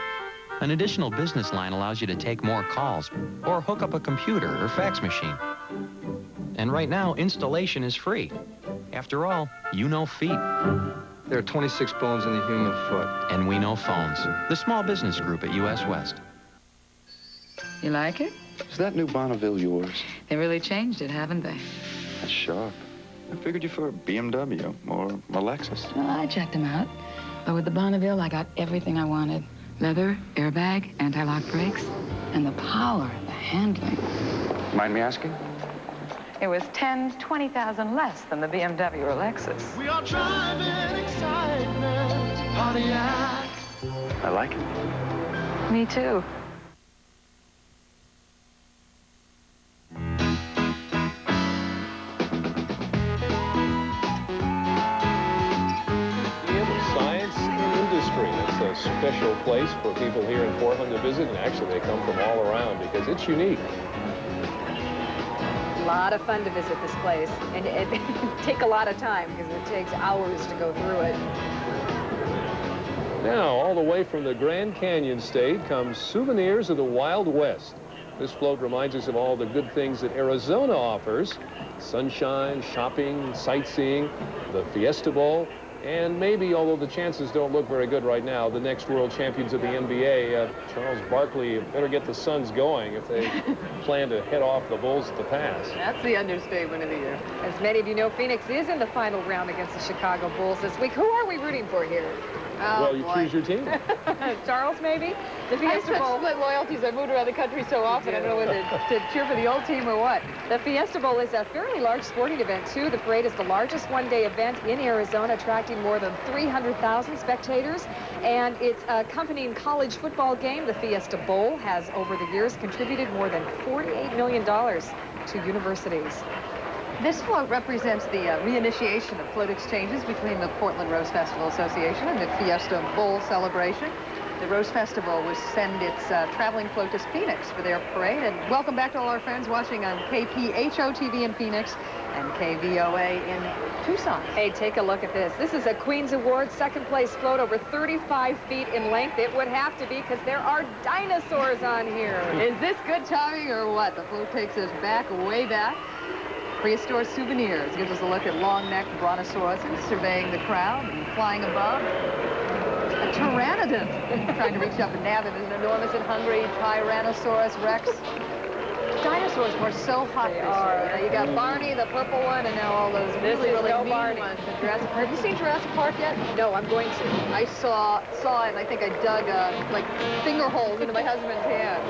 An additional business line allows you to take more calls or hook up a computer or fax machine. And right now, installation is free. After all, you know feet. There are 26 bones in the human foot. And we know phones. The small business group at US West. You like it? Is that new Bonneville yours? They really changed it, haven't they? That's sharp. I figured you for a BMW or a Lexus. Well, I checked them out. But with the Bonneville, I got everything I wanted. Leather, airbag, anti-lock brakes, and the power, the handling. Mind me asking? It was 10, 20,000 less than the BMW or Lexus. We are driving excitement, Pontiac. I like it. Me too. It's a special place for people here in Portland to visit, and actually they come from all around because it's unique. A lot of fun to visit this place, and it take a lot of time because it takes hours to go through it. Now, all the way from the Grand Canyon State comes Souvenirs of the Wild West. This float reminds us of all the good things that Arizona offers: sunshine, shopping, sightseeing, the Fiesta Bowl, and maybe, although the chances don't look very good right now, the next world champions of the NBA, Charles Barkley, better get the Suns going if they plan to head off the Bulls at the pass. That's the understatement of the year. As many of you know, Phoenix is in the final round against the Chicago Bulls this week. Who are we rooting for here? Oh, well, you choose your team. Charles, maybe? The Fiesta Bowl. Split loyalties. I moved around the country so often, I don't know whether to cheer for the old team or what. The Fiesta Bowl is a fairly large sporting event, too. The parade is the largest one-day event in Arizona, attracting more than 300,000 spectators. And its accompanying college football game, the Fiesta Bowl, has, over the years, contributed more than $48 million to universities. This float represents the reinitiation of float exchanges between the Portland Rose Festival Association and the Fiesta Bowl celebration. The Rose Festival will send its traveling float to Phoenix for their parade. And welcome back to all our friends watching on KPHO-TV in Phoenix and KVOA in Tucson. Hey, take a look at this. This is a Queen's Award second place float, over 35 feet in length. It would have to be because there are dinosaurs on here. Is this good timing or what? The float takes us back, way back. Prehistoric Souvenirs gives us a look at long-necked brontosauruses surveying the crowd and flying above. A pteranodon trying to reach up and nab him is an enormous and hungry Tyrannosaurus Rex. Dinosaurs were so hot this year. You got Barney, the purple one, and now all those really mean Barney ones in Jurassic Park. Have you seen Jurassic Park yet? No, I'm going to. I saw it, and I think I dug like finger holes into my husband's hand.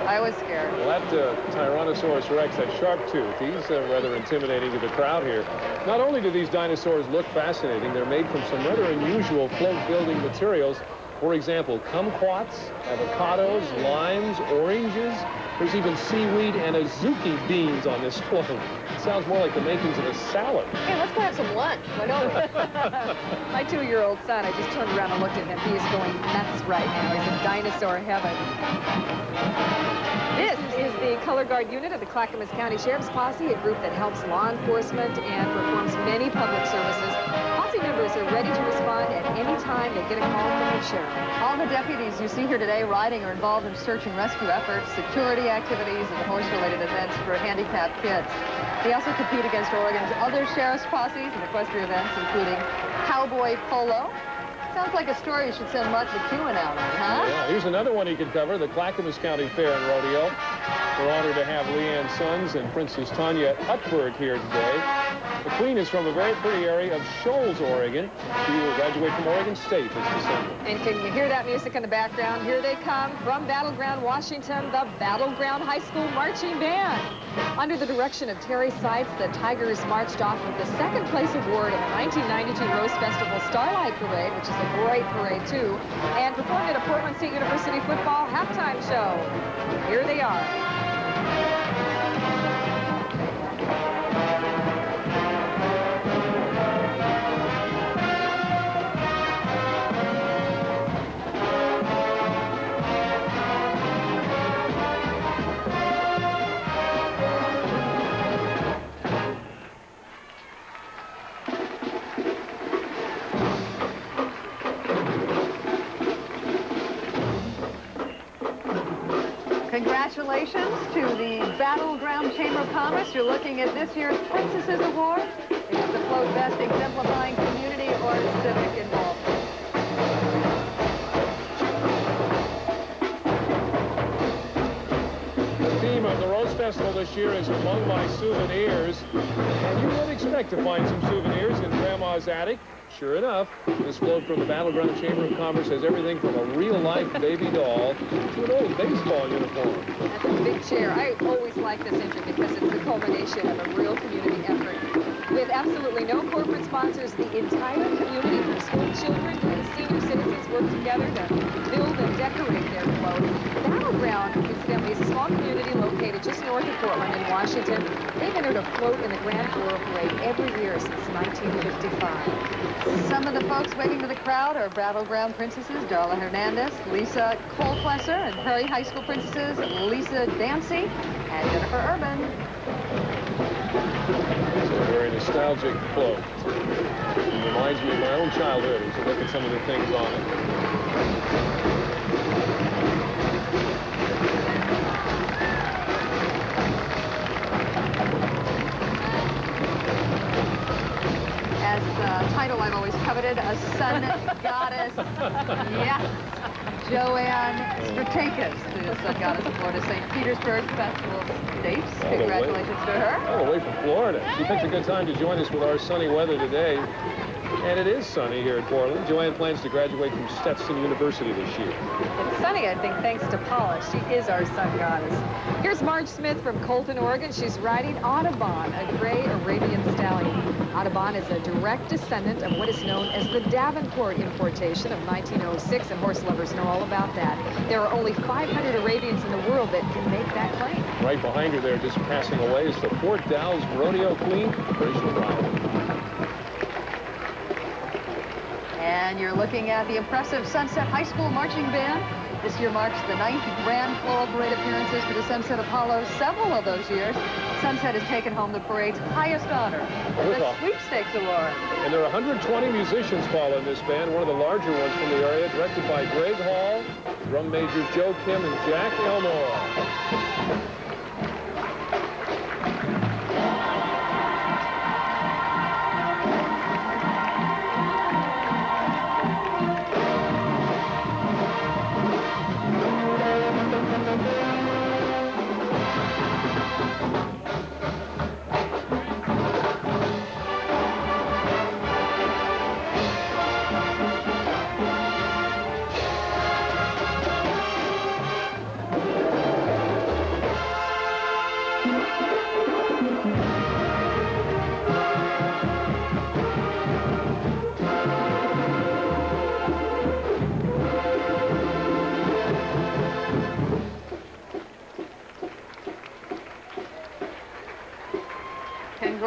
I was scared. Well, that Tyrannosaurus Rex, that sharp tooth, he's rather intimidating to the crowd here. Not only do these dinosaurs look fascinating, they're made from some rather unusual float building materials. For example, kumquats, avocados, limes, oranges. There's even seaweed and azuki beans on this float. It sounds more like the makings of a salad. Hey, let's go have some lunch. Why don't we? My 2-year-old son, I just turned around and looked at him. He is going nuts right now. He's in dinosaur heaven. This is the Color Guard unit of the Clackamas County Sheriff's Posse, a group that helps law enforcement and performs many public services. Posse members are ready to respond at any time they get a call from the sheriff. All the deputies you see here today riding are involved in search and rescue efforts, security activities, and horse-related events for handicapped kids. They also compete against Oregon's other sheriff's posses in equestrian events, including cowboy polo. Sounds like a story you should send Mark McEwen out on, huh? Yeah, here's another one he could cover, the Clackamas County Fair and Rodeo. We're honored to have Leanne Sons and Princess Tanya Utberg here today. The Queen is from a very pretty area of Shoals, Oregon. She will graduate from Oregon State this December. And can you hear that music in the background? Here they come from Battleground, Washington, the Battleground High School Marching Band. Under the direction of Terry Seitz, the Tigers marched off with the second place award in the 1992 Rose Festival Starlight Parade, which is a great parade too, and performed at a Portland State University football halftime show. Here they are. Congratulations to the Battleground Chamber of Commerce. You're looking at this year's Princesses Award. It is the float best exemplifying community or civic involvement. The theme of the Rose Festival this year is Among My Souvenirs. And you would expect to find some souvenirs in Grandma's attic. Sure enough, this float from the Battleground Chamber of Commerce has everything from a real-life baby doll to an old baseball uniform. That's a big chair. I always like this entry because it's the culmination of a real community effort. With absolutely no corporate sponsors, the entire community, from school children to senior citizens, work together to build and decorate their float. Battleground, incidentally, is a small community located just north of Portland in Washington. They've entered a float in the Grand Floral Parade every year since 1955. Some of the folks waving to the crowd are Battleground Princesses Darla Hernandez, Lisa Colquesser, and Prairie High School Princesses Lisa Dancy and Jennifer Urban. It's a very nostalgic float. It reminds me of my own childhood as I look at some of the things on it. As a title I've always coveted, a sun goddess. Yes. Joanne Stratakis, the sun goddess of Florida St. Petersburg Festival dates. Congratulations to her. All the way from Florida. She picked a good time to join us with our sunny weather today. And it is sunny here at Portland. Joanne plans to graduate from Stetson University this year. It's sunny, I think, thanks to Paula. She is our sun goddess. Here's Marge Smith from Colton, Oregon. She's riding Audubon, a gray Arabian stallion. Audubon is a direct descendant of what is known as the Davenport importation of 1906, and horse lovers know all about that. There are only 500 Arabians in the world that can make that claim. Right behind her there, just passing away, is the Fort Dalles Rodeo Queen, Rachel Ryan. And you're looking at the impressive Sunset High School Marching Band. This year marks the 9th Grand Floral Parade appearances for the Sunset Apollo. Several of those years, Sunset has taken home the parade's highest honor, the Sweepstakes Award. And there are 120 musicians, Paula, in this band, one of the larger ones from the area, directed by Greg Hall, drum majors Joe Kim and Jack Elmore.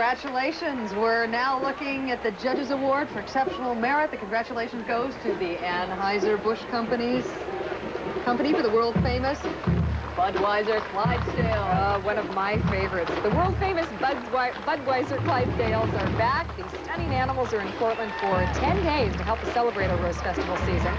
Congratulations. We're now looking at the Judges Award for Exceptional Merit. The congratulations goes to the Anheuser-Busch Company for the world-famous Budweiser Clydesdale. One of my favorites. The world-famous Budweiser Clydesdales are back. These stunning animals are in Portland for 10 days to help us celebrate our Rose Festival season.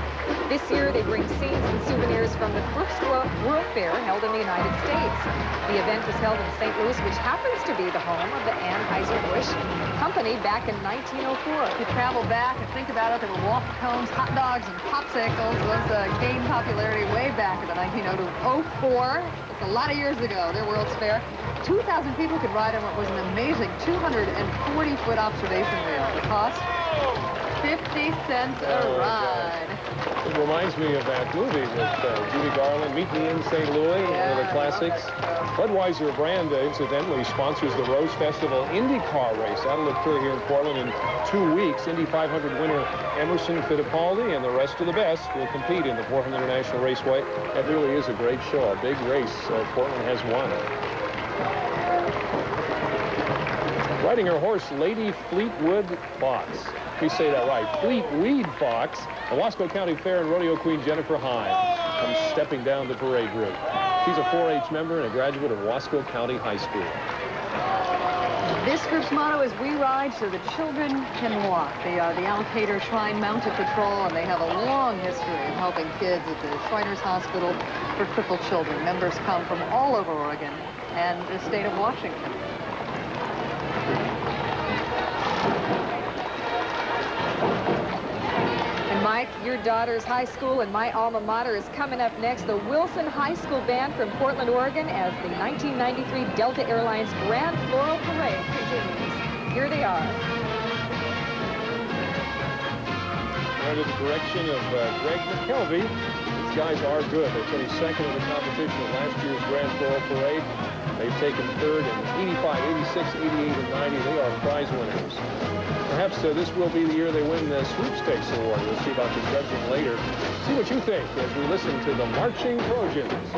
This year, they bring scenes and souvenirs from the first World Fair held in the United States. The event was held in St. Louis, which happens to be the home of the Anheuser-Busch Company back in 1904. If you travel back and think about it, there were waffle cones, hot dogs, and popsicles. Those gained popularity way back in the 1904. It's a lot of years ago, their World's Fair. 2,000 people could ride on what was an amazing 240-foot observation wheel. The cost? 50 cents a ride. It reminds me of that movie with Judy Garland, Meet Me in St. Louis, one of the classics. Budweiser brand, incidentally, sponsors the Rose Festival IndyCar race. That'll occur here in Portland in 2 weeks. Indy 500 winner Emerson Fittipaldi and the rest of the best will compete in the Portland International Raceway. That really is a great show, a big race Portland has won. Riding her horse, Lady Fleetwood Fox. We say that right. Fleetweed Fox. The Wasco County Fair and Rodeo Queen Jennifer Hine comes stepping down the parade route. She's a 4-H member and a graduate of Wasco County High School. This group's motto is "We ride so the children can walk." They are the Allocator Shrine Mounted Patrol, and they have a long history of helping kids at the Shriners Hospital for crippled children. Members come from all over Oregon and the state of Washington. Mike, your daughter's high school and my alma mater is coming up next. The Wilson High School Band from Portland, Oregon, as the 1993 Delta Airlines Grand Floral Parade continues. Here they are. Under the direction of Greg McKelvey, these guys are good. They finished second in the competition at last year's Grand Floral Parade. They've taken third in 85, 86, 88, and 90. They are prize winners. Perhaps this will be the year they win the Sweepstakes Award. We'll see about the judging later. See what you think as we listen to the Marching Trojans.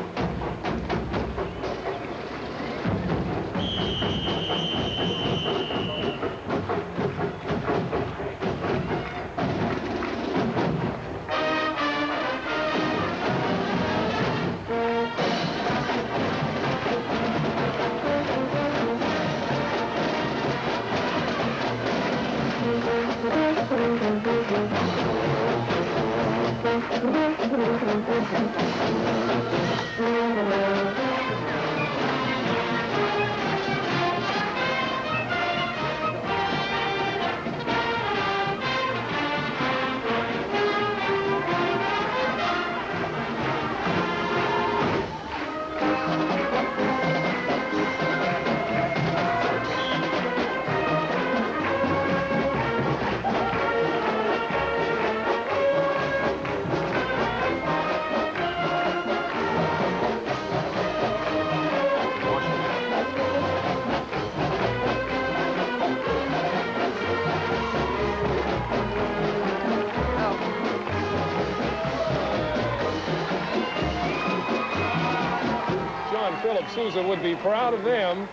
Sousa would be proud of them.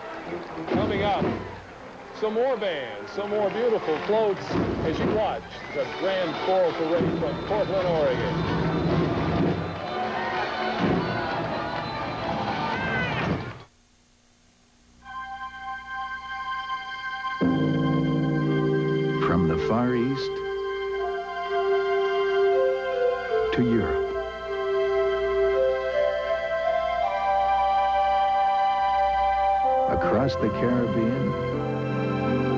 Coming up, some more bands, some more beautiful floats as you watch the Grand Floral Parade from Portland, Oregon. From the Far East to Europe. Across the Caribbean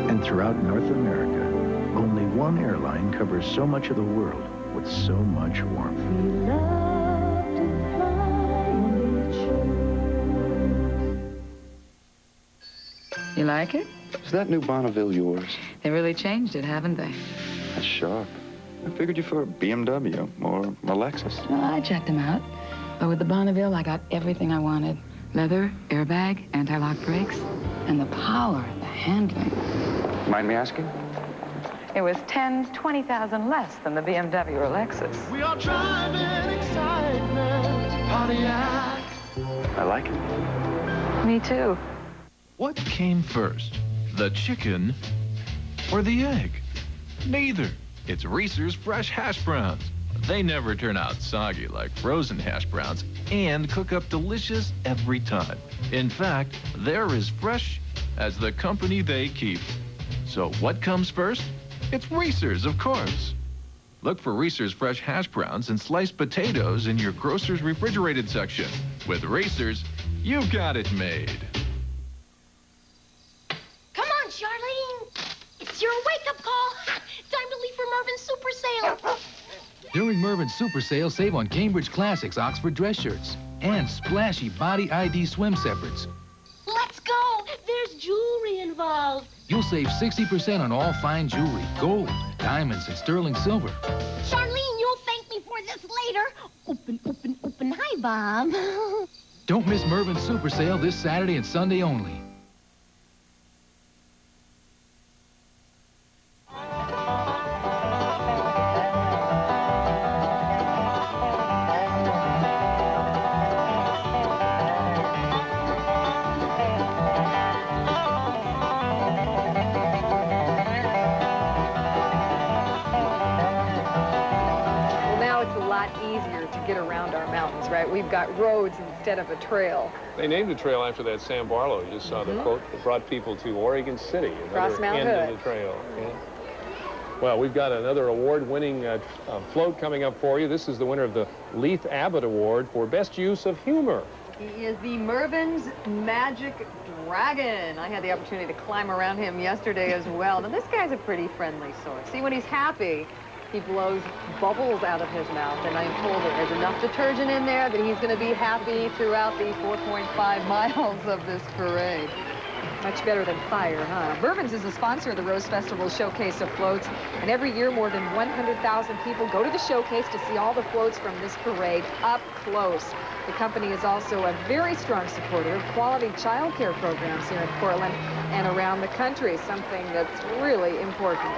and throughout North America, only one airline covers so much of the world with so much warmth. You like it? Is that new Bonneville yours? They really changed it, haven't they? That's sharp. I figured you for a BMW or a Lexus. Well, I checked them out. But with the Bonneville, I got everything I wanted. Leather, airbag, anti-lock brakes, and the power, the handling. Mind me asking? It was 10,000, 20,000 less than the BMW or Lexus. We are driving excitement, Pontiac. I like it. Me too. What came first, the chicken or the egg? Neither. It's Reese's Fresh Hash Browns. They never turn out soggy like frozen hash browns and cook up delicious every time. In fact, they're as fresh as the company they keep. So what comes first? It's Reese's, of course. Look for Reese's Fresh Hash Browns and sliced potatoes in your grocer's refrigerated section. With Reese's, you've got it made. Come on, Charlene. It's your wake-up call. Time to leave for Mervin's Super Sale. During Mervin's Super Sale, save on Cambridge Classics Oxford dress shirts and splashy Body ID swim separates. Let's go. There's jewelry involved. You'll save 60% on all fine jewelry, gold, diamonds, and sterling silver. Charlene, you'll thank me for this later. Open, open, open. Hi, Bob. Don't miss Mervin's Super Sale this Saturday and Sunday only. Right? We've got roads instead of a trail. They named the trail after that Sam Barlow. You just saw the quote that brought people to Oregon City, another end of the trail. Yeah. Well, we've got another award-winning float coming up for you. This is the winner of the Leith Abbott Award for Best Use of Humor. He is the Mervin's Magic Dragon. I had the opportunity to climb around him yesterday as well. Now, this guy's a pretty friendly sort. See, when he's happy, he blows bubbles out of his mouth, and I'm told that there's enough detergent in there that he's going to be happy throughout the 4.5 miles of this parade. Much better than fire, huh? Mervin's is a sponsor of the Rose Festival Showcase of Floats, and every year more than 100,000 people go to the showcase to see all the floats from this parade up close. The company is also a very strong supporter of quality child care programs here in Portland and around the country, something that's really important.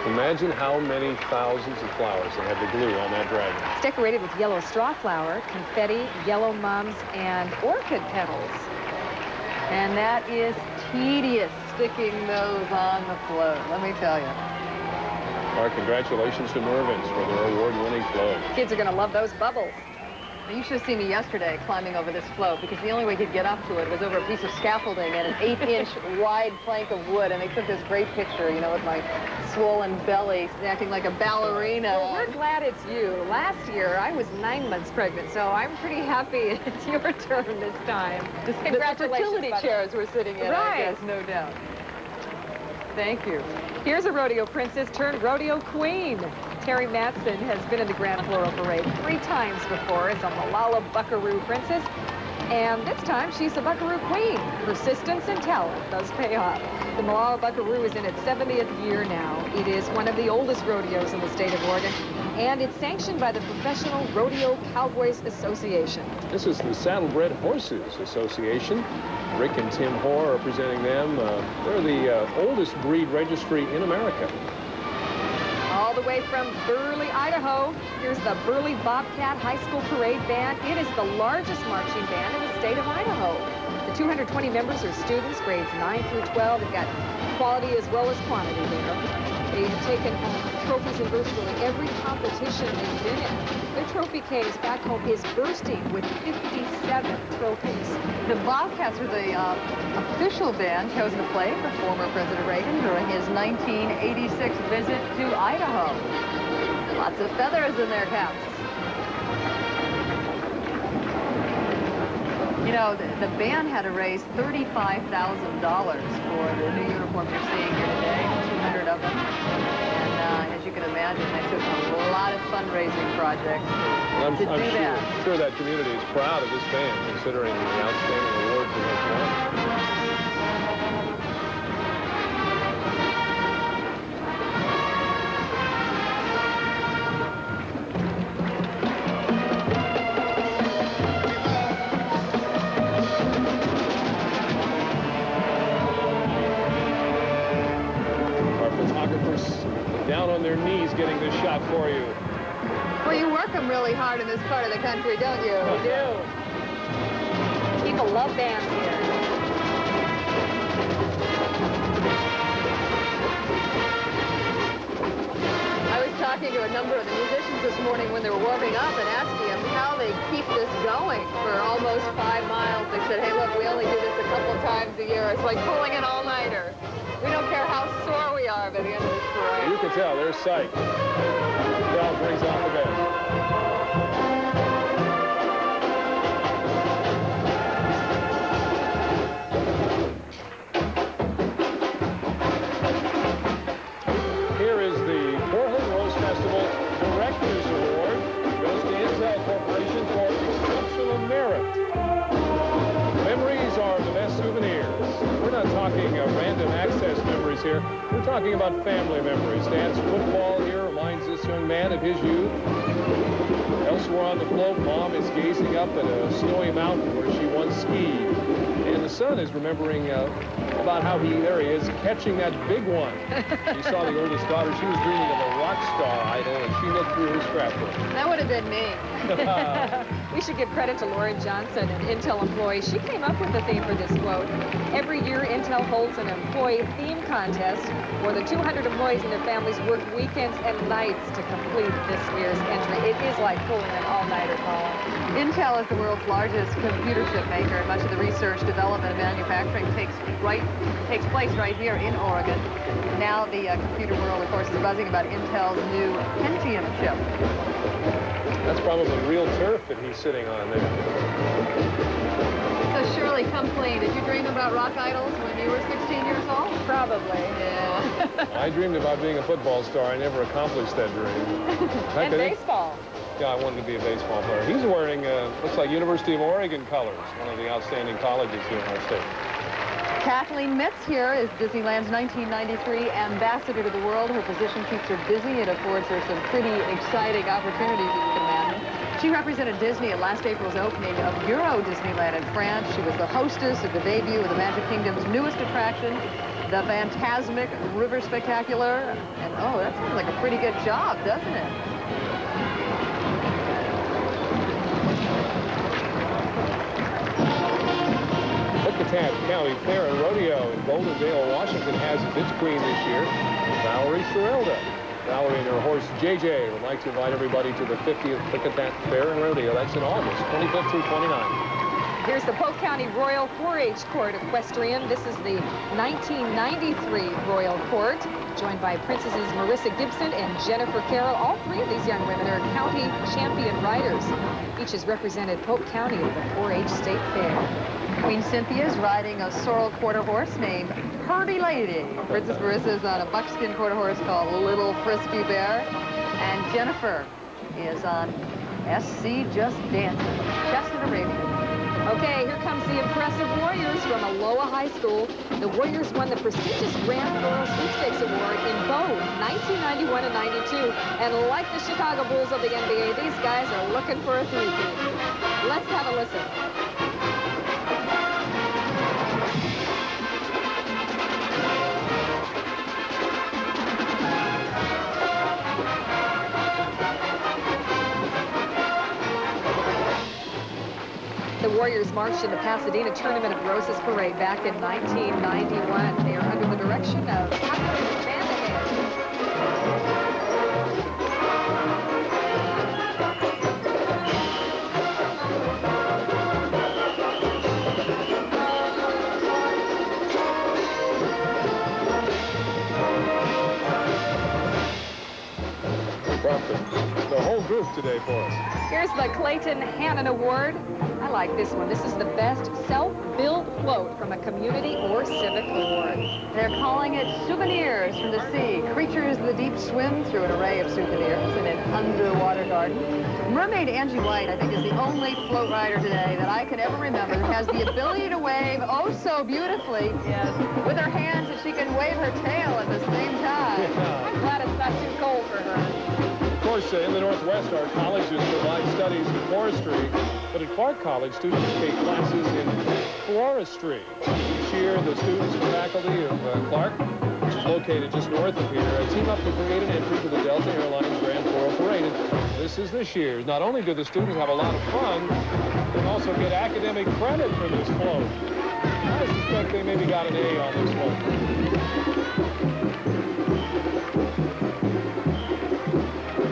Imagine how many thousands of flowers they have to glue on that dragon. It's decorated with yellow straw flower, confetti, yellow mums, and orchid petals. And that is tedious, sticking those on the float, let me tell you. Our congratulations to Mervin's for their award-winning float. Kids are going to love those bubbles. You should have seen me yesterday climbing over this float, because the only way you could get up to it was over a piece of scaffolding and an 8-inch wide plank of wood, and they took this great picture, you know, with my swollen belly acting like a ballerina. Well, we're glad it's you. Last year, I was 9 months pregnant, so I'm pretty happy it's your turn this time. The fertility chairs we're sitting in, right. I guess, no doubt. Thank you. Here's a rodeo princess turned rodeo queen. Terry Matson has been in the Grand Floral Parade 3 times before as a Malala Buckaroo princess, and this time she's a Buckaroo queen. Persistence and talent does pay off. The Malala Buckaroo is in its 70th year now. It is one of the oldest rodeos in the state of Oregon, and it's sanctioned by the Professional Rodeo Cowboys Association. This is the Saddlebred Horses Association. Rick and Tim Hoare are representing them. They're the oldest breed registry in America. All the way from Burley, Idaho, here's the Burley Bobcat High School Parade Band. It is the largest marching band in the state of Idaho. The 220 members are students, grades 9 through 12. They've got quality as well as quantity there. They have taken home trophies in virtually every competition they've been in. Their trophy case back home is bursting with 57 trophies. The Bobcats are the official band chosen to play for former President Reagan during his 1986 visit to Idaho. Lots of feathers in their caps. You know, the band had to raise $35,000 for the new uniforms you're seeing here today, 200 of them. And as you can imagine, they took a lot of fundraising projects to do that. I'm sure that community is proud of this band, considering the outstanding award for this one. Down on their knees getting this shot for you. Well, you work them really hard in this part of the country, don't you? We do. People love bands here. I was talking to a number of the musicians this morning when they were warming up and asking them how they keep this going for almost 5 miles. They said, hey, look, we only do this a couple times a year. It's like pulling an all-nighter. We don't care how sore we are by the end of this parade. You can tell, they're psyched. Bell brings out the band. Here is the Portland Rose Festival Directors Award. Goes to Intel Corporation for exceptional merit. Memories are the best souvenirs. We're not talking random access memories here. We're talking about family memories. Dad's football here reminds this young man of his youth. Elsewhere on the float, Mom is gazing up at a snowy mountain where she once skied. And the son is remembering about how there he is, catching that big one. He saw the oldest daughter. She was dreaming of a rock star idol, and she looked through his scrapbook. That would have been me. We should give credit to Lauren Johnson, an Intel employee. She came up with the theme for this quote. Every year, Intel holds an employee theme contest. More than 200 employees and their families work weekends and nights to complete this year's entry. It is like pulling an all-nighter, Paula. Intel is the world's largest computer chip maker, and much of the research, development, and manufacturing takes place right here in Oregon. Now the computer world, of course, is buzzing about Intel's new Pentium chip. That's probably real turf that he's sitting on there. So Shirley, come clean. Did you dream about rock idols when you were 16 years old? Probably, yeah. I dreamed about being a football star. I never accomplished that dream. And baseball. Yeah, I wanted to be a baseball player. He's wearing, looks like University of Oregon colors, one of the outstanding colleges here in our state. Kathleen Mitz here is Disneyland's 1993 ambassador to the world. Her position keeps her busy and affords her some pretty exciting opportunities, as you can imagine. She represented Disney at last April's opening of Euro Disneyland in France. She was the hostess of the debut of the Magic Kingdom's newest attraction, the Phantasmic River Spectacular. And oh, that sounds like a pretty good job, doesn't it? Lickitat County Fair and Rodeo in Goldendale, Washington has its queen this year, Valerie Serelda. Valerie and her horse JJ would like to invite everybody to the 50th Lickitat Fair and Rodeo. That's in August, 25th through 29th. Here's the Polk County Royal 4-H Court Equestrian. This is the 1993 Royal Court, joined by Princesses Marissa Gibson and Jennifer Carroll. All three of these young women are county champion riders. Each has represented Polk County at the 4-H State Fair. Queen Cynthia is riding a sorrel quarter horse named Purdy Lady. Princess Marissa is on a buckskin quarter horse called Little Frisky Bear. And Jennifer is on SC Just Dancing, Chestnut Arabian. Okay, here comes the impressive Warriors from Aloha High School. The Warriors won the prestigious Grand Floral Sweepstakes Award in both 1991 and 92. And like the Chicago Bulls of the NBA, these guys are looking for a three-peat. Let's have a listen. The Warriors marched in the Pasadena Tournament of Roses Parade back in 1991. They are under the direction of The whole group today for us. Here's the Clayton Hannon Award. I like this one. This is the best self-built float from a community or civic award. They're calling it Souvenirs from the Sea. Creatures of the deep swim through an array of souvenirs in an underwater garden. Mermaid Angie White, I think, is the only float rider today that I can ever remember that has the ability to wave oh so beautifully. Yes, with her hands, and she can wave her tail at the same time. Yeah. I'm glad it's not too cold for her. Of course, in the Northwest, our colleges provide studies in forestry, but at Clark College, students take classes in floristry. Each year, the students and faculty of Clark, which is located just north of here, team up to create an entry to the Delta Airlines Grand Floral Parade. And this is this year's. Not only do the students have a lot of fun, they also get academic credit for this float. I suspect they maybe got an A on this one.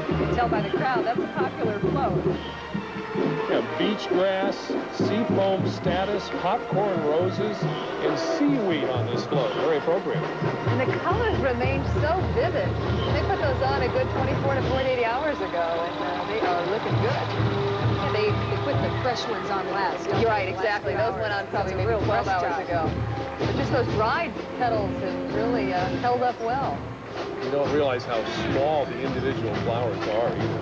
You can tell by the crowd, that's a popular float. Yeah, beach grass, sea foam status, popcorn roses, and seaweed on this float. Very appropriate. And the colors remain so vivid. They put those on a good 24 to 48 hours ago, and they are looking good. Yeah, they put the fresh ones on last. You're right, exactly. Those went on probably maybe 12 hours ago. But just those dried petals have really held up well. You don't realize how small the individual flowers are either.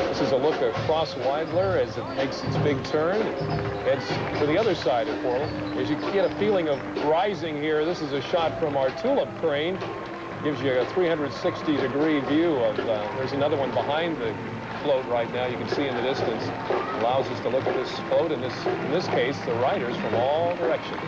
This is a look across Weidler as it makes its big turn. Heads to the other side of Floral. As you get a feeling of rising here, this is a shot from our tulip crane. Gives you a 360-degree view of, there's another one behind the float right now. You can see in the distance. Allows us to look at this float, and in this case, the riders from all directions.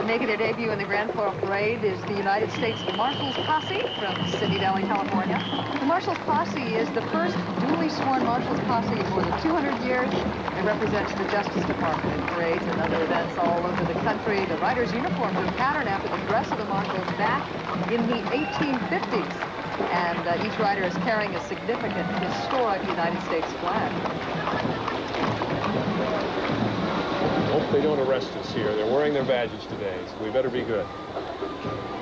Making their debut in the Grand Floral Parade is the United States Marshals Posse from Simi Valley, California. The Marshals Posse is the first duly sworn Marshals Posse in more than 200 years. It represents the Justice Department in parades and other events all over the country. The riders' uniforms are patterned after the dress of the Marshals back in the 1850s. And each rider is carrying a significant historic United States flag. Hope they don't arrest us here. They're wearing their badges today, so we better be good.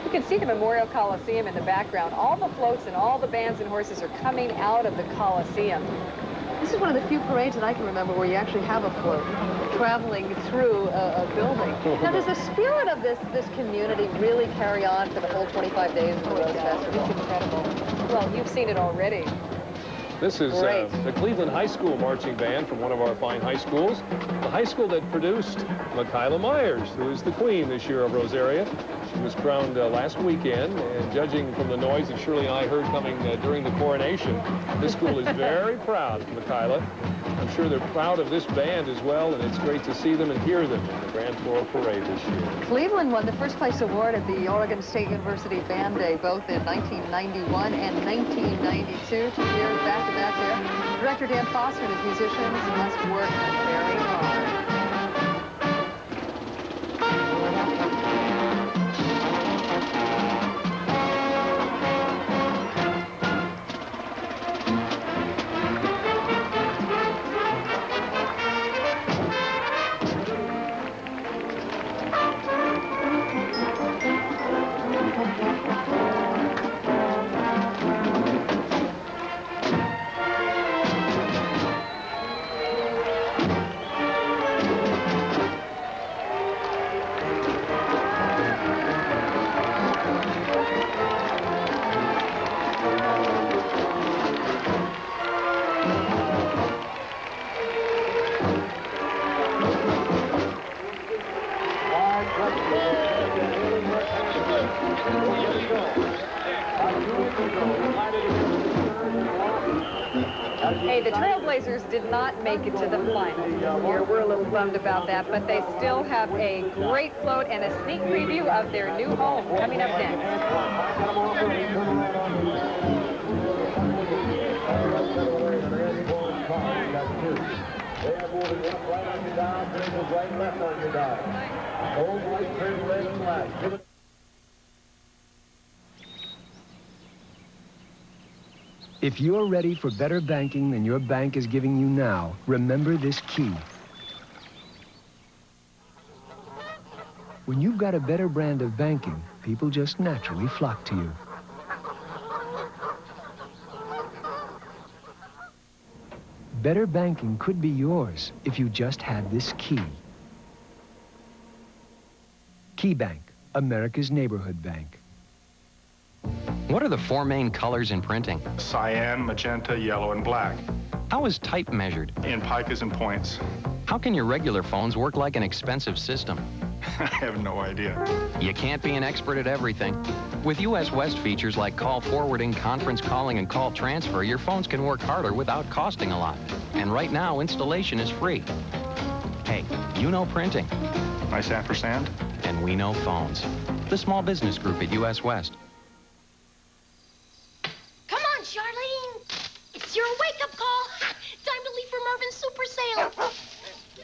You can see the Memorial Coliseum in the background. All the floats and all the bands and horses are coming out of the Coliseum. This is one of the few parades that I can remember where you actually have a float traveling through a building. Now, does the spirit of this community really carry on for the whole 25 days of the Rose Festival? It's incredible. Well, you've seen it already. This is the Cleveland High School marching band from one of our fine high schools. The high school that produced Michaela Myers, who is the queen this year of Rosaria. She was crowned last weekend, and judging from the noise that Shirley and I heard coming during the coronation, this school is very proud of Michaela. I'm sure they're proud of this band as well, and it's great to see them and hear them in the Grand Floral Parade this year. Cleveland won the first place award at the Oregon State University Band Day, both in 1991 and 1992, 2 years back-to-back there. Director Dan Foster and his musicians must work very hard. Hey, the Trailblazers did not make it to the finals this year. We're a little bummed about that, but they still have a great float and a sneak preview of their new home coming up next. If you're ready for better banking than your bank is giving you now, remember this key. When you've got a better brand of banking, people just naturally flock to you. Better banking could be yours if you just had this key. Key Bank, America's neighborhood bank. What are the four main colors in printing? Cyan, magenta, yellow, and black. How is type measured? In picas and points. How can your regular phones work like an expensive system? I have no idea. You can't be an expert at everything. With US West features like call forwarding, conference calling, and call transfer, your phones can work harder without costing a lot. And right now, installation is free. Hey, you know printing. I stand for sand. And we know phones. The small business group at US West. Come on, Charlene. It's your wake-up call. Time to leave for Mervin's super sale.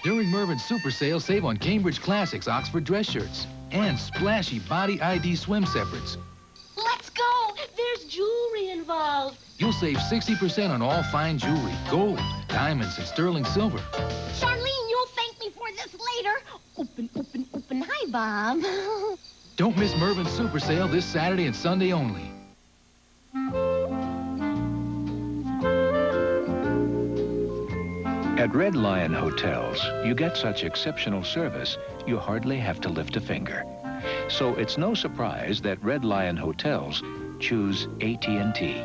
During Mervin's Super Sale, save on Cambridge Classics Oxford dress shirts and splashy Body ID swim separates. Let's go. There's jewelry involved. You'll save 60% on all fine jewelry, gold, diamonds, and sterling silver. Charlene, you'll thank me for this later. Open, open, open. Hi, Bob. Don't miss Mervin's Super Sale this Saturday and Sunday only. At Red Lion Hotels, you get such exceptional service, you hardly have to lift a finger. So it's no surprise that Red Lion Hotels choose AT&T.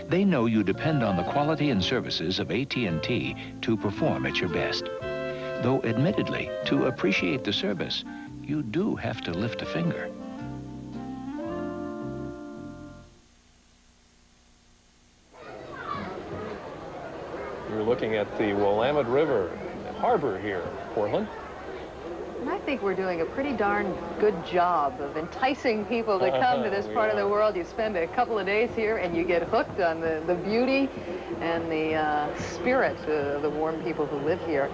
They know you depend on the quality and services of AT&T to perform at your best. Though admittedly, to appreciate the service, you do have to lift a finger. We're looking at the Willamette River harbor here in Portland. And I think we're doing a pretty darn good job of enticing people to come to this part of the world. You spend a couple of days here and you get hooked on the beauty and the spirit of the warm people who live here.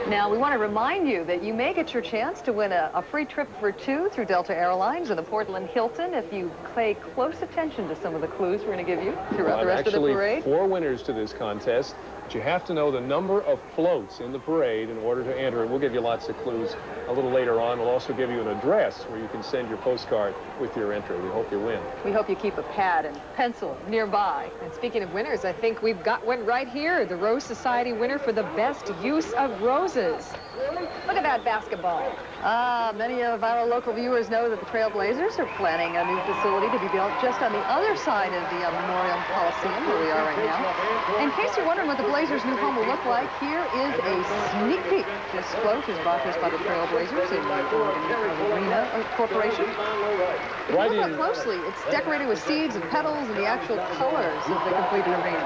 Now, we want to remind you that you may get your chance to win a free trip for two through Delta Airlines and the Portland Hilton if you pay close attention to some of the clues we're going to give you throughout the rest of the parade. Actually, 4 winners to this contest. But you have to know the number of floats in the parade in order to enter. And we'll give you lots of clues a little later on. We'll also give you an address where you can send your postcard with your entry. We hope you win. We hope you keep a pad and pencil nearby. And speaking of winners, I think we've got one right here. The Rose Society winner for the best use of roses. Look at that basketball. Many of our local viewers know that the Trailblazers are planning a new facility to be built just on the other side of the Memorial Coliseum where we are right now. In case you're wondering what the Blazers' new home will look like, here is a sneak peek. This float is brought to us by the Trailblazers and the Arena Corporation. If you look up closely, it's decorated with seeds and petals and the actual colors of the complete arena.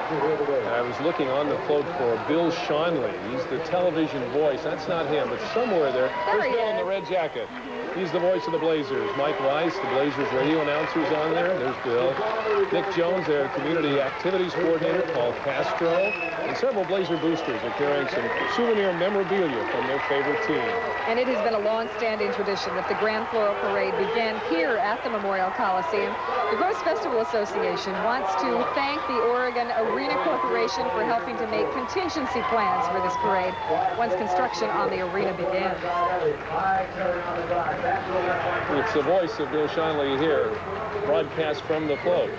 I was looking on the float for Bill Schonley. He's the television voice. That's not him, but somewhere there. There's Bill in the red jacket. He's the voice of the Blazers. Mike Rice, the Blazers radio announcer's on there. There's Bill. Nick Jones, their community activities coordinator, Paul Castro. And several Blazer boosters are carrying some souvenir memorabilia from their favorite team. And it has been a long-standing tradition that the Grand Floral Parade began here at the Memorial Coliseum. The Rose Festival Association wants to thank the Oregon Arena Corporation for helping to make contingency plans for this parade once construction on the arena begins. It's the voice of Bill Schonley here, broadcast from the float.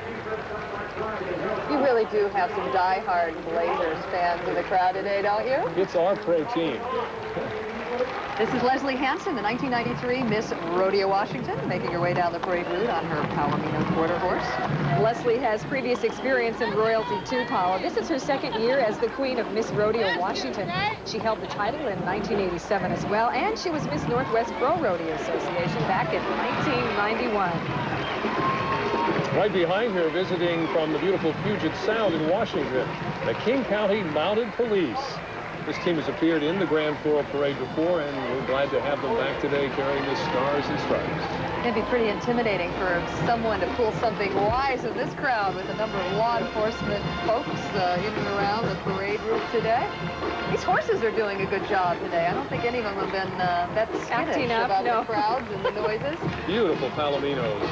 You really do have some die-hard Blazers fans in the crowd today, don't you? It's our pro team. This is Leslie Hansen, the 1993 Miss Rodeo Washington, making her way down the parade route on her Palomino quarter horse. Leslie has previous experience in royalty too, Paula. This is her second year as the queen of Miss Rodeo Washington. She held the title in 1987 as well, and she was Miss Northwest Pro Rodeo Association back in 1991. Right behind her, visiting from the beautiful Puget Sound in Washington, the King County Mounted Police. This team has appeared in the Grand Floral Parade before, and we're glad to have them back today carrying the Stars and Stripes. It'd be pretty intimidating for someone to pull something wise in this crowd with a number of law enforcement folks in and around the parade route today. These horses are doing a good job today. I don't think any of them have been that skittish about the crowds and the noises. Beautiful Palominos.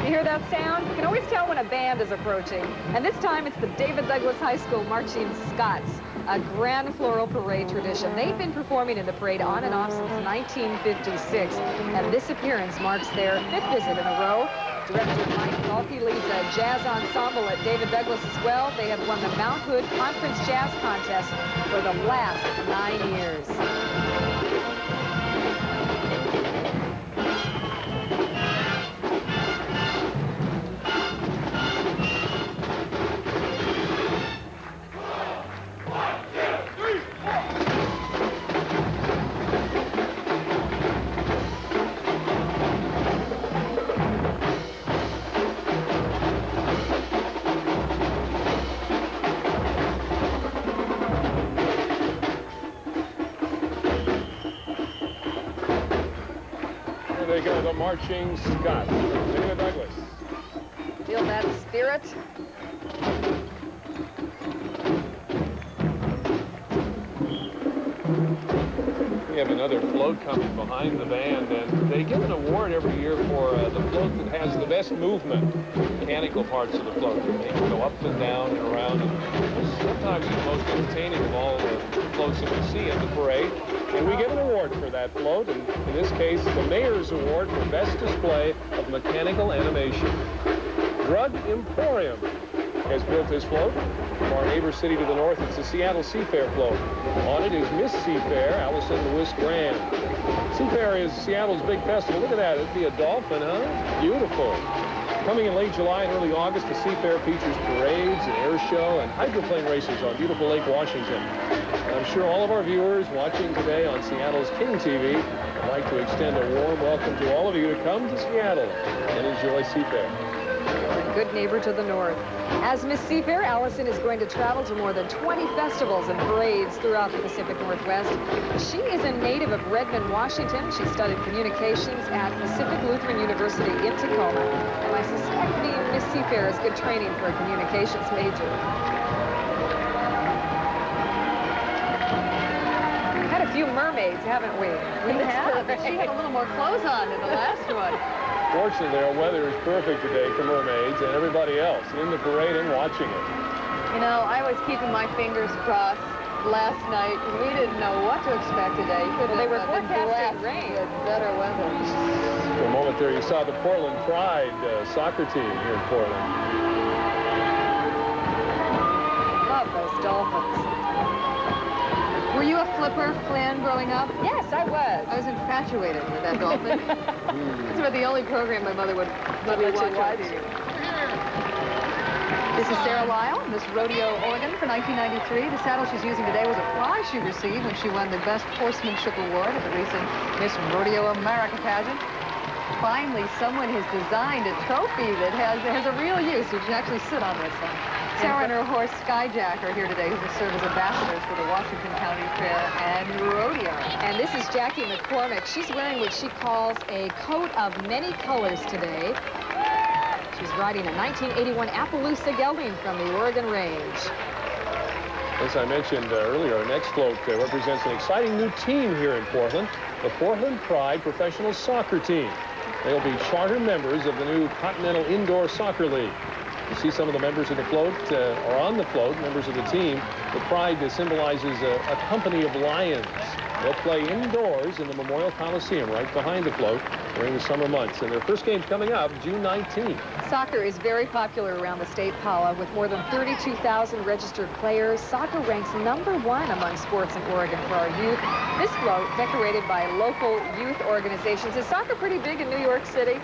You hear that sound? You can always tell when a band is approaching. And this time it's the David Douglas High School Marching Scots, a Grand Floral Parade tradition. They've been performing in the parade on and off since 1956. And this appearance marks their 5th visit in a row. Director Mike Galkey leads a jazz ensemble at David Douglas as well. They have won the Mount Hood Conference Jazz Contest for the last 9 years. They go, the Marching Scots. David Douglas. Feel that spirit? We have another float coming behind the band, and they give an award every year for the float that has the best movement, mechanical parts of the float. They can go up and down and around, and sometimes the most entertaining of all the floats that we see in the parade. And we give an award for that float, and in this case, the Mayor's Award for Best Display of Mechanical Animation. Drug Emporium has built this float. From our neighbor city to the north, it's the Seattle Seafair float. On it is Miss Seafair, Allison Lewis Graham. Seafair is Seattle's big festival. Look at that. It'd be a dolphin, huh? Beautiful. Coming in late July and early August, the Seafair features parades, an air show, and hydroplane races on beautiful Lake Washington. And I'm sure all of our viewers watching today on Seattle's King TV would like to extend a warm welcome to all of you to come to Seattle and enjoy Seafair. A good neighbor to the north. As Miss Seafair, Allison is going to travel to more than 20 festivals and parades throughout the Pacific Northwest. She is a native of Redmond, Washington. She studied communications at Pacific Lutheran University in Tacoma. And I suspect being Miss Seafair is good training for a communications major. We've had a few mermaids, haven't we? We have. She had a little more clothes on in the last one. Fortunately, our weather is perfect today for mermaids and everybody else in the parade and watching it. You know, I was keeping my fingers crossed last night. We didn't know what to expect today. Well, they were forecasting rain. With better weather. For a moment there, you saw the Portland Pride soccer team here in Portland. Love those dolphins. Were you a flipper, Flynn, growing up? Yes, I was. I was infatuated with that dolphin. It's about the only program my mother would let me watch on TV. This is Sarah Lyle, Miss Rodeo Oregon for 1993. The saddle she's using today was a prize she received when she won the Best Horsemanship Award at the recent Miss Rodeo America pageant. Finally, someone has designed a trophy that has a real use. You can actually sit on this one. Sarah and her horse Skyjack are here today, who will serve as ambassadors for the Washington County Fair and Rodeo. And this is Jackie McCormick. She's wearing what she calls a coat of many colors today. She's riding a 1981 Appaloosa gelding from the Oregon Range. As I mentioned earlier, our next float represents an exciting new team here in Portland, the Portland Pride Professional Soccer Team. They'll be charter members of the new Continental Indoor Soccer League. You see some of the members of the float, or on the float, members of the team. The Pride symbolizes a company of lions. They'll play indoors in the Memorial Coliseum right behind the float during the summer months. And their first game's coming up June 19th. Soccer is very popular around the state, Paula, with more than 32,000 registered players. Soccer ranks #1 among sports in Oregon for our youth. This float, decorated by local youth organizations. Is soccer pretty big in New York City?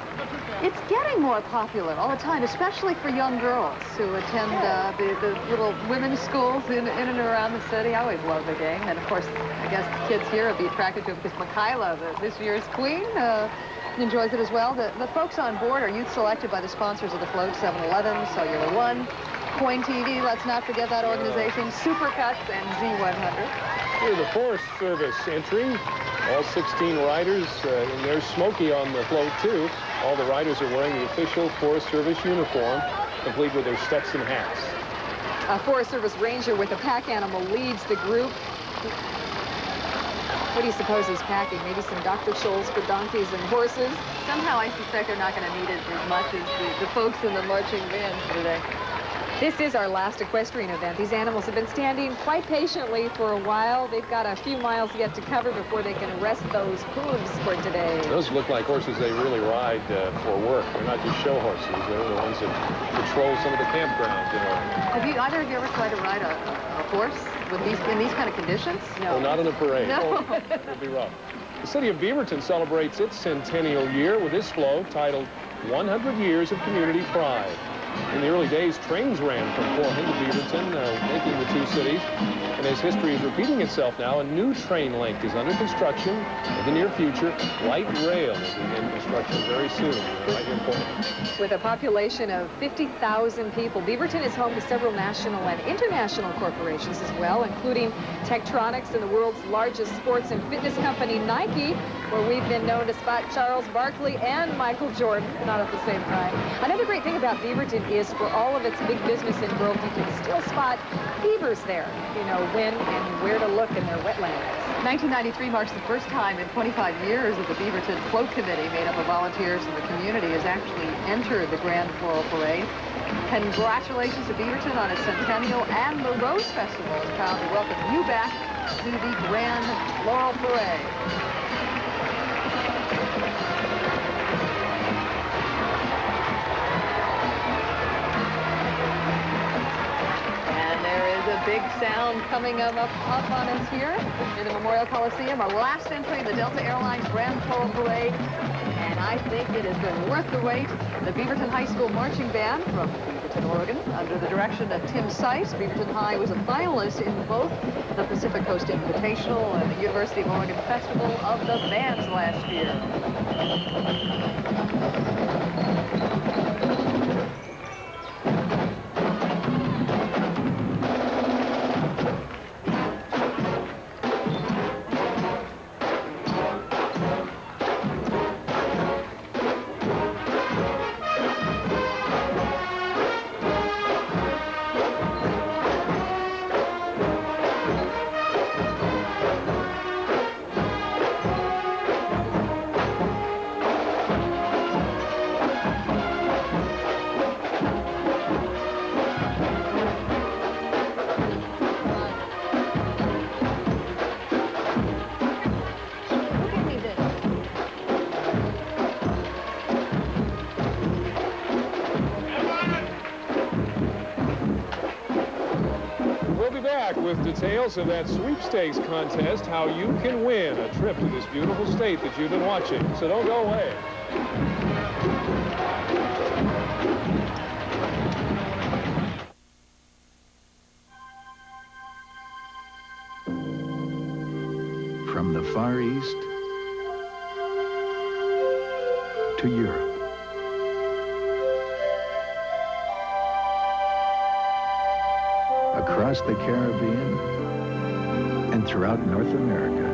It's getting more popular all the time, especially for young girls who attend the little women's schools in and around the city. I always love the game. And, of course, I guess kids here would be attracted to it because Michaela, this year's queen, enjoys it as well. The folks on board are youth selected by the sponsors of the float, 7-Eleven, Cellular One, KOIN TV, let's not forget that organization, Supercuts, and Z100. Here's the Forest Service entry. All 16 riders in their smoky on the float, too. All the riders are wearing the official Forest Service uniform, complete with their Stetson hats. A Forest Service ranger with a pack animal leads the group. What do you suppose he's packing? Maybe some Dr. Scholl's for donkeys and horses? Somehow I suspect they're not going to need it as much as the folks in the marching band today. This is our last equestrian event. These animals have been standing quite patiently for a while. They've got a few miles yet to cover before they can rest those hooves for today. Those look like horses they really ride for work. They're not just show horses. They're the ones that patrol some of the campgrounds in Oregon. Have either of you ever tried to ride a horse in these kind of conditions? No. Oh, not in a parade. No. Oh, it would be rough. The city of Beaverton celebrates its centennial year with this float titled 100 Years of Community Pride. In the early days, trains ran from Portland to Beaverton, linking the two cities. And as history is repeating itself now, a new train link is under construction in the near future. Light rail will begin construction very soon, right here in Portland. With a population of 50,000 people, Beaverton is home to several national and international corporations as well, including Tektronix and the world's largest sports and fitness company, Nike, where we've been known to spot Charles Barkley and Michael Jordan, not at the same time. Another great thing about Beaverton is for all of its big business and growth, you can still spot beavers there. You know when and where to look in their wetlands. 1993 marks the first time in 25 years that the Beaverton Float Committee, made up of volunteers from the community, has actually entered the Grand Floral Parade. Congratulations to Beaverton on its centennial, and the Rose Festival is proud to welcome you back to the Grand Floral Parade. A big sound coming up on us here in the Memorial Coliseum, our last entry in the Delta Airlines Grand Floral Parade, and I think it has been worth the wait. The Beaverton High School Marching Band from Beaverton, Oregon, under the direction of Tim Seiss. Beaverton High was a finalist in both the Pacific Coast Invitational and the University of Oregon Festival of the Bands last year. With details of that sweepstakes contest, how you can win a trip to this beautiful state that you've been watching. So don't go away. From the Far East to Europe. Across the Caribbean and throughout North America,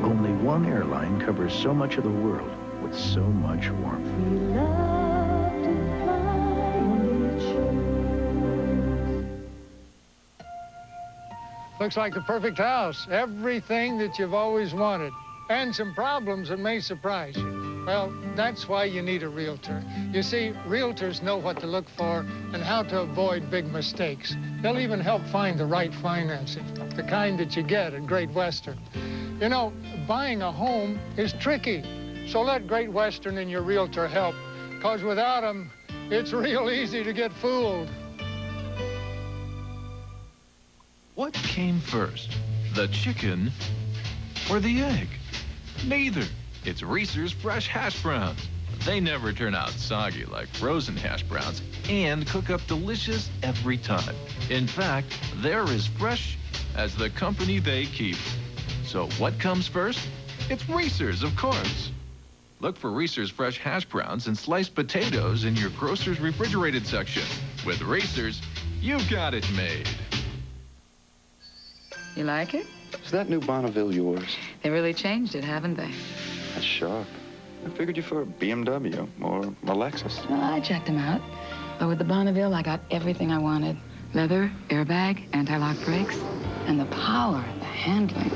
only one airline covers so much of the world with so much warmth. Looks like the perfect house. Everything that you've always wanted. And some problems that may surprise you. Well, that's why you need a realtor. You see, realtors know what to look for and how to avoid big mistakes. They'll even help find the right financing, the kind that you get at Great Western. You know, buying a home is tricky, so let Great Western and your realtor help, because without them, it's real easy to get fooled. What came first, the chicken or the egg? Neither. It's Reese's Fresh Hash Browns. They never turn out soggy like frozen hash browns and cook up delicious every time. In fact, they're as fresh as the company they keep. So what comes first? It's Reese's, of course. Look for Reese's Fresh Hash Browns and sliced potatoes in your grocer's refrigerated section. With Reese's, you've got it made. You like it? Is that new Bonneville yours? They really changed it, haven't they? That's sharp. I figured you for a BMW or a Lexus. Well, I checked them out. But with the Bonneville, I got everything I wanted. Leather, airbag, anti-lock brakes, and the power, the handling.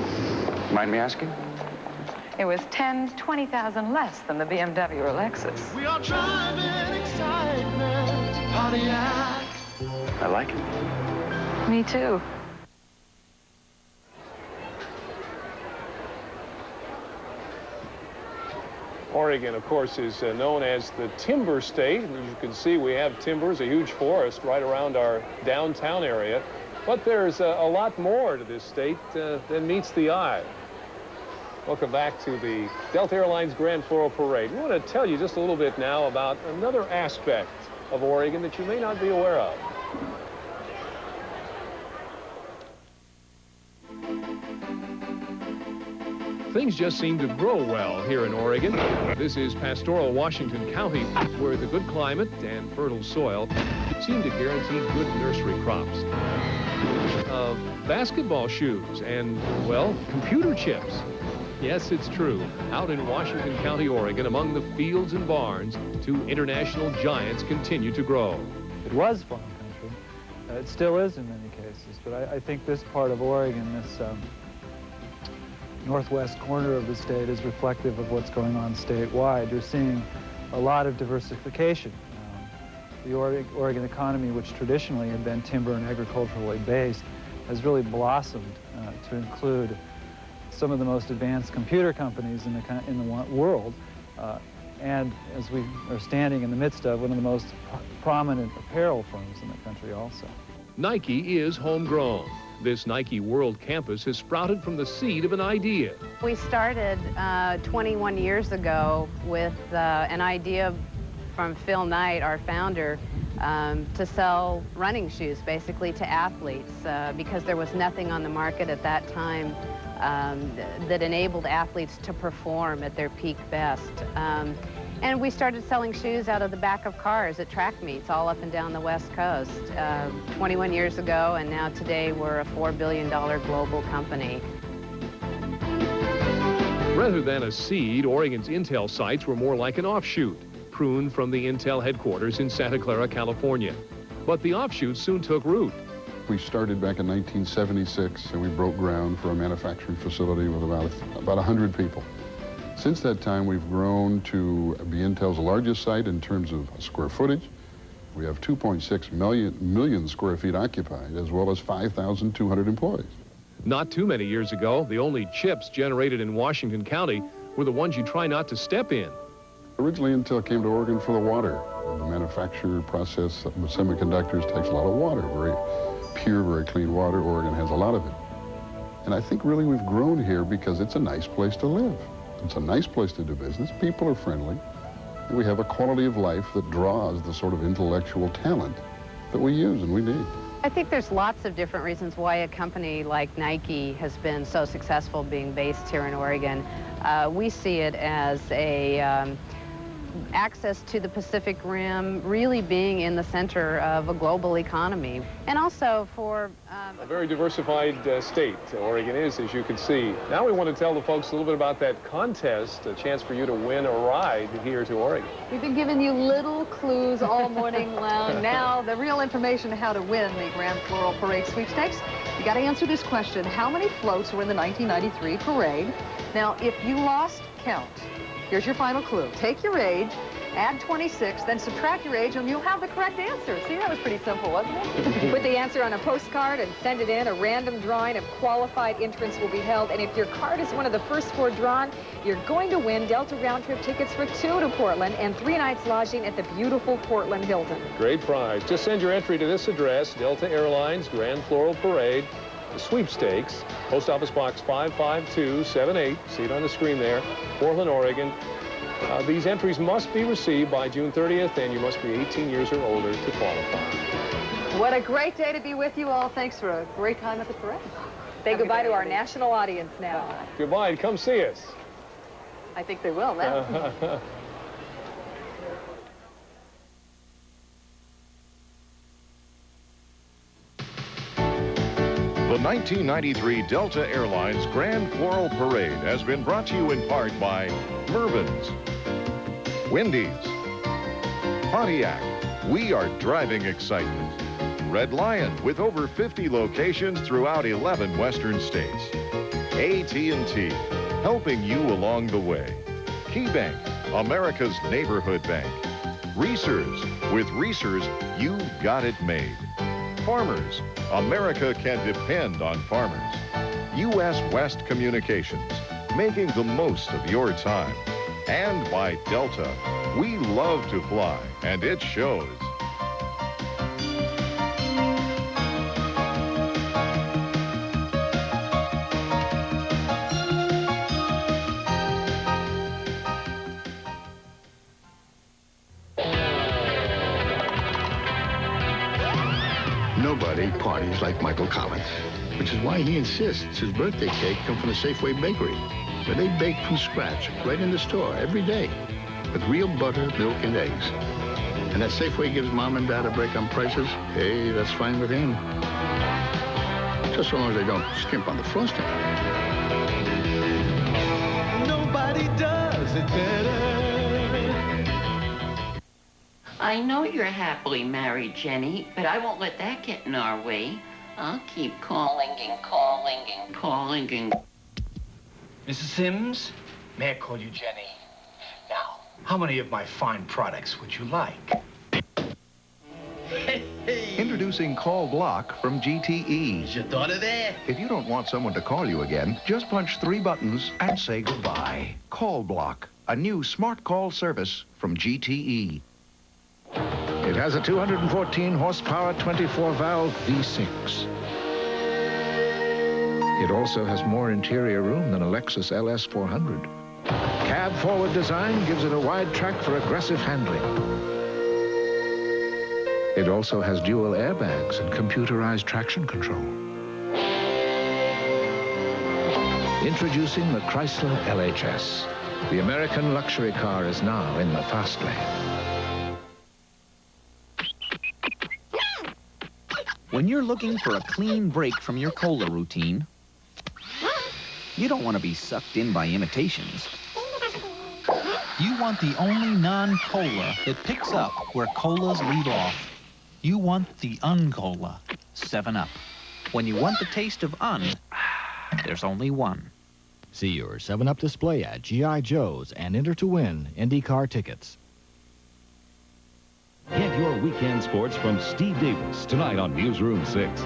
Mind me asking? It was 10,000, 20,000 less than the BMW or Lexus. We are driving excitement, Pontiac. I like it. Me too. Oregon, of course, is known as the timber state. As you can see, we have timbers, a huge forest right around our downtown area. But there's a lot more to this state than meets the eye. Welcome back to the Delta Airlines Grand Floral Parade. We want to tell you just a little bit now about another aspect of Oregon that you may not be aware of. Things just seem to grow well here in Oregon. This is pastoral Washington County, where the good climate and fertile soil seem to guarantee good nursery crops. Basketball shoes and, well, computer chips. Yes, it's true. Out in Washington County, Oregon, among the fields and barns, two international giants continue to grow. It was farm country. It still is in many cases, but I think this part of Oregon, northwest corner of the state is reflective of what's going on statewide. You're seeing a lot of diversification. The Oregon economy, which traditionally had been timber and agriculturally based, has really blossomed to include some of the most advanced computer companies in the world, and as we are standing in the midst of, one of the most prominent apparel firms in the country also. Nike is homegrown. This Nike World Campus has sprouted from the seed of an idea. We started 21 years ago with an idea from Phil Knight, our founder, to sell running shoes basically to athletes because there was nothing on the market at that time that enabled athletes to perform at their peak best. And we started selling shoes out of the back of cars at track meets all up and down the West Coast 21 years ago, and now today we're a $4 billion global company. Rather than a seed, Oregon's Intel sites were more like an offshoot, pruned from the Intel headquarters in Santa Clara, California. But the offshoot soon took root. We started back in 1976, and we broke ground for a manufacturing facility with about 100 people. Since that time, we've grown to be Intel's largest site in terms of square footage. We have 2.6 million square feet occupied, as well as 5,200 employees. Not too many years ago, the only chips generated in Washington County were the ones you try not to step in. Originally, Intel came to Oregon for the water. The manufacture process with semiconductors takes a lot of water, very pure, very clean water. Oregon has a lot of it. And I think really we've grown here because it's a nice place to live. It's a nice place to do business. People are friendly. And we have a quality of life that draws the sort of intellectual talent that we use and we need. I think there's lots of different reasons why a company like Nike has been so successful being based here in Oregon. We see it as a access to the Pacific Rim, really being in the center of a global economy. And also for a very diversified state, Oregon is, as you can see. Now we want to tell the folks a little bit about that contest, a chance for you to win a ride here to Oregon. We've been giving you little clues all morning long. Now the real information how to win the Grand Floral Parade sweepstakes. You got to answer this question. How many floats were in the 1993 parade? Now, if you lost count, here's your final clue. Take your age, add 26, then subtract your age, and you'll have the correct answer. See, that was pretty simple, wasn't it? Put the answer on a postcard and send it in. A random drawing of qualified entrants will be held. And if your card is one of the first 4 drawn, you're going to win Delta round-trip tickets for 2 to Portland and 3 nights lodging at the beautiful Portland Hilton. Great prize. Just send your entry to this address, Delta Airlines Grand Floral Parade, the sweepstakes, Post Office Box 55278. See it on the screen there, Portland, Oregon. These entries must be received by June 30th, and you must be 18 years or older to qualify. What a great day to be with you all. Thanks for a great time at the parade. Say goodbye to our national audience now. Goodbye, and come see us. I think they will now. The 1993 Delta Airlines Grand Floral Parade has been brought to you in part by Mervyn's, Wendy's, Pontiac, we are driving excitement, Red Lion with over 50 locations throughout 11 western states, AT&T, helping you along the way, KeyBank, America's neighborhood bank, Reese's, with Reese's, you've got it made, Farmers, America can depend on farmers. U.S. West Communications, making the most of your time. And by Delta, we love to fly, and it shows. Nobody parties like Michael Collins, which is why he insists his birthday cake come from the Safeway Bakery, where they bake from scratch right in the store every day with real butter, milk, and eggs. And that Safeway gives Mom and Dad a break on prices, hey, that's fine with him. Just so long as they don't skimp on the frosting. Nobody does it better. I know you're happily married, Jenny, but I won't let that get in our way. I'll keep calling and calling and calling and... Mrs. Sims, may I call you Jenny? Now, how many of my fine products would you like? Introducing Call Block from GTE. You thought of that? If you don't want someone to call you again, just punch 3 buttons and say goodbye. Call Block, a new smart call service from GTE. It has a 214 horsepower 24-valve V6. It also has more interior room than a Lexus LS 400. Cab forward design gives it a wide track for aggressive handling. It also has dual airbags and computerized traction control. Introducing the Chrysler LHS. The American luxury car is now in the fast lane. When you're looking for a clean break from your cola routine, you don't want to be sucked in by imitations. You want the only non-cola that picks up where colas leave off. You want the un-cola, 7-Up. When you want the taste of there's only one. See your 7-Up display at G.I. Joe's and enter to win IndyCar tickets. Get your weekend sports from Steve Davis tonight on Newsroom 6.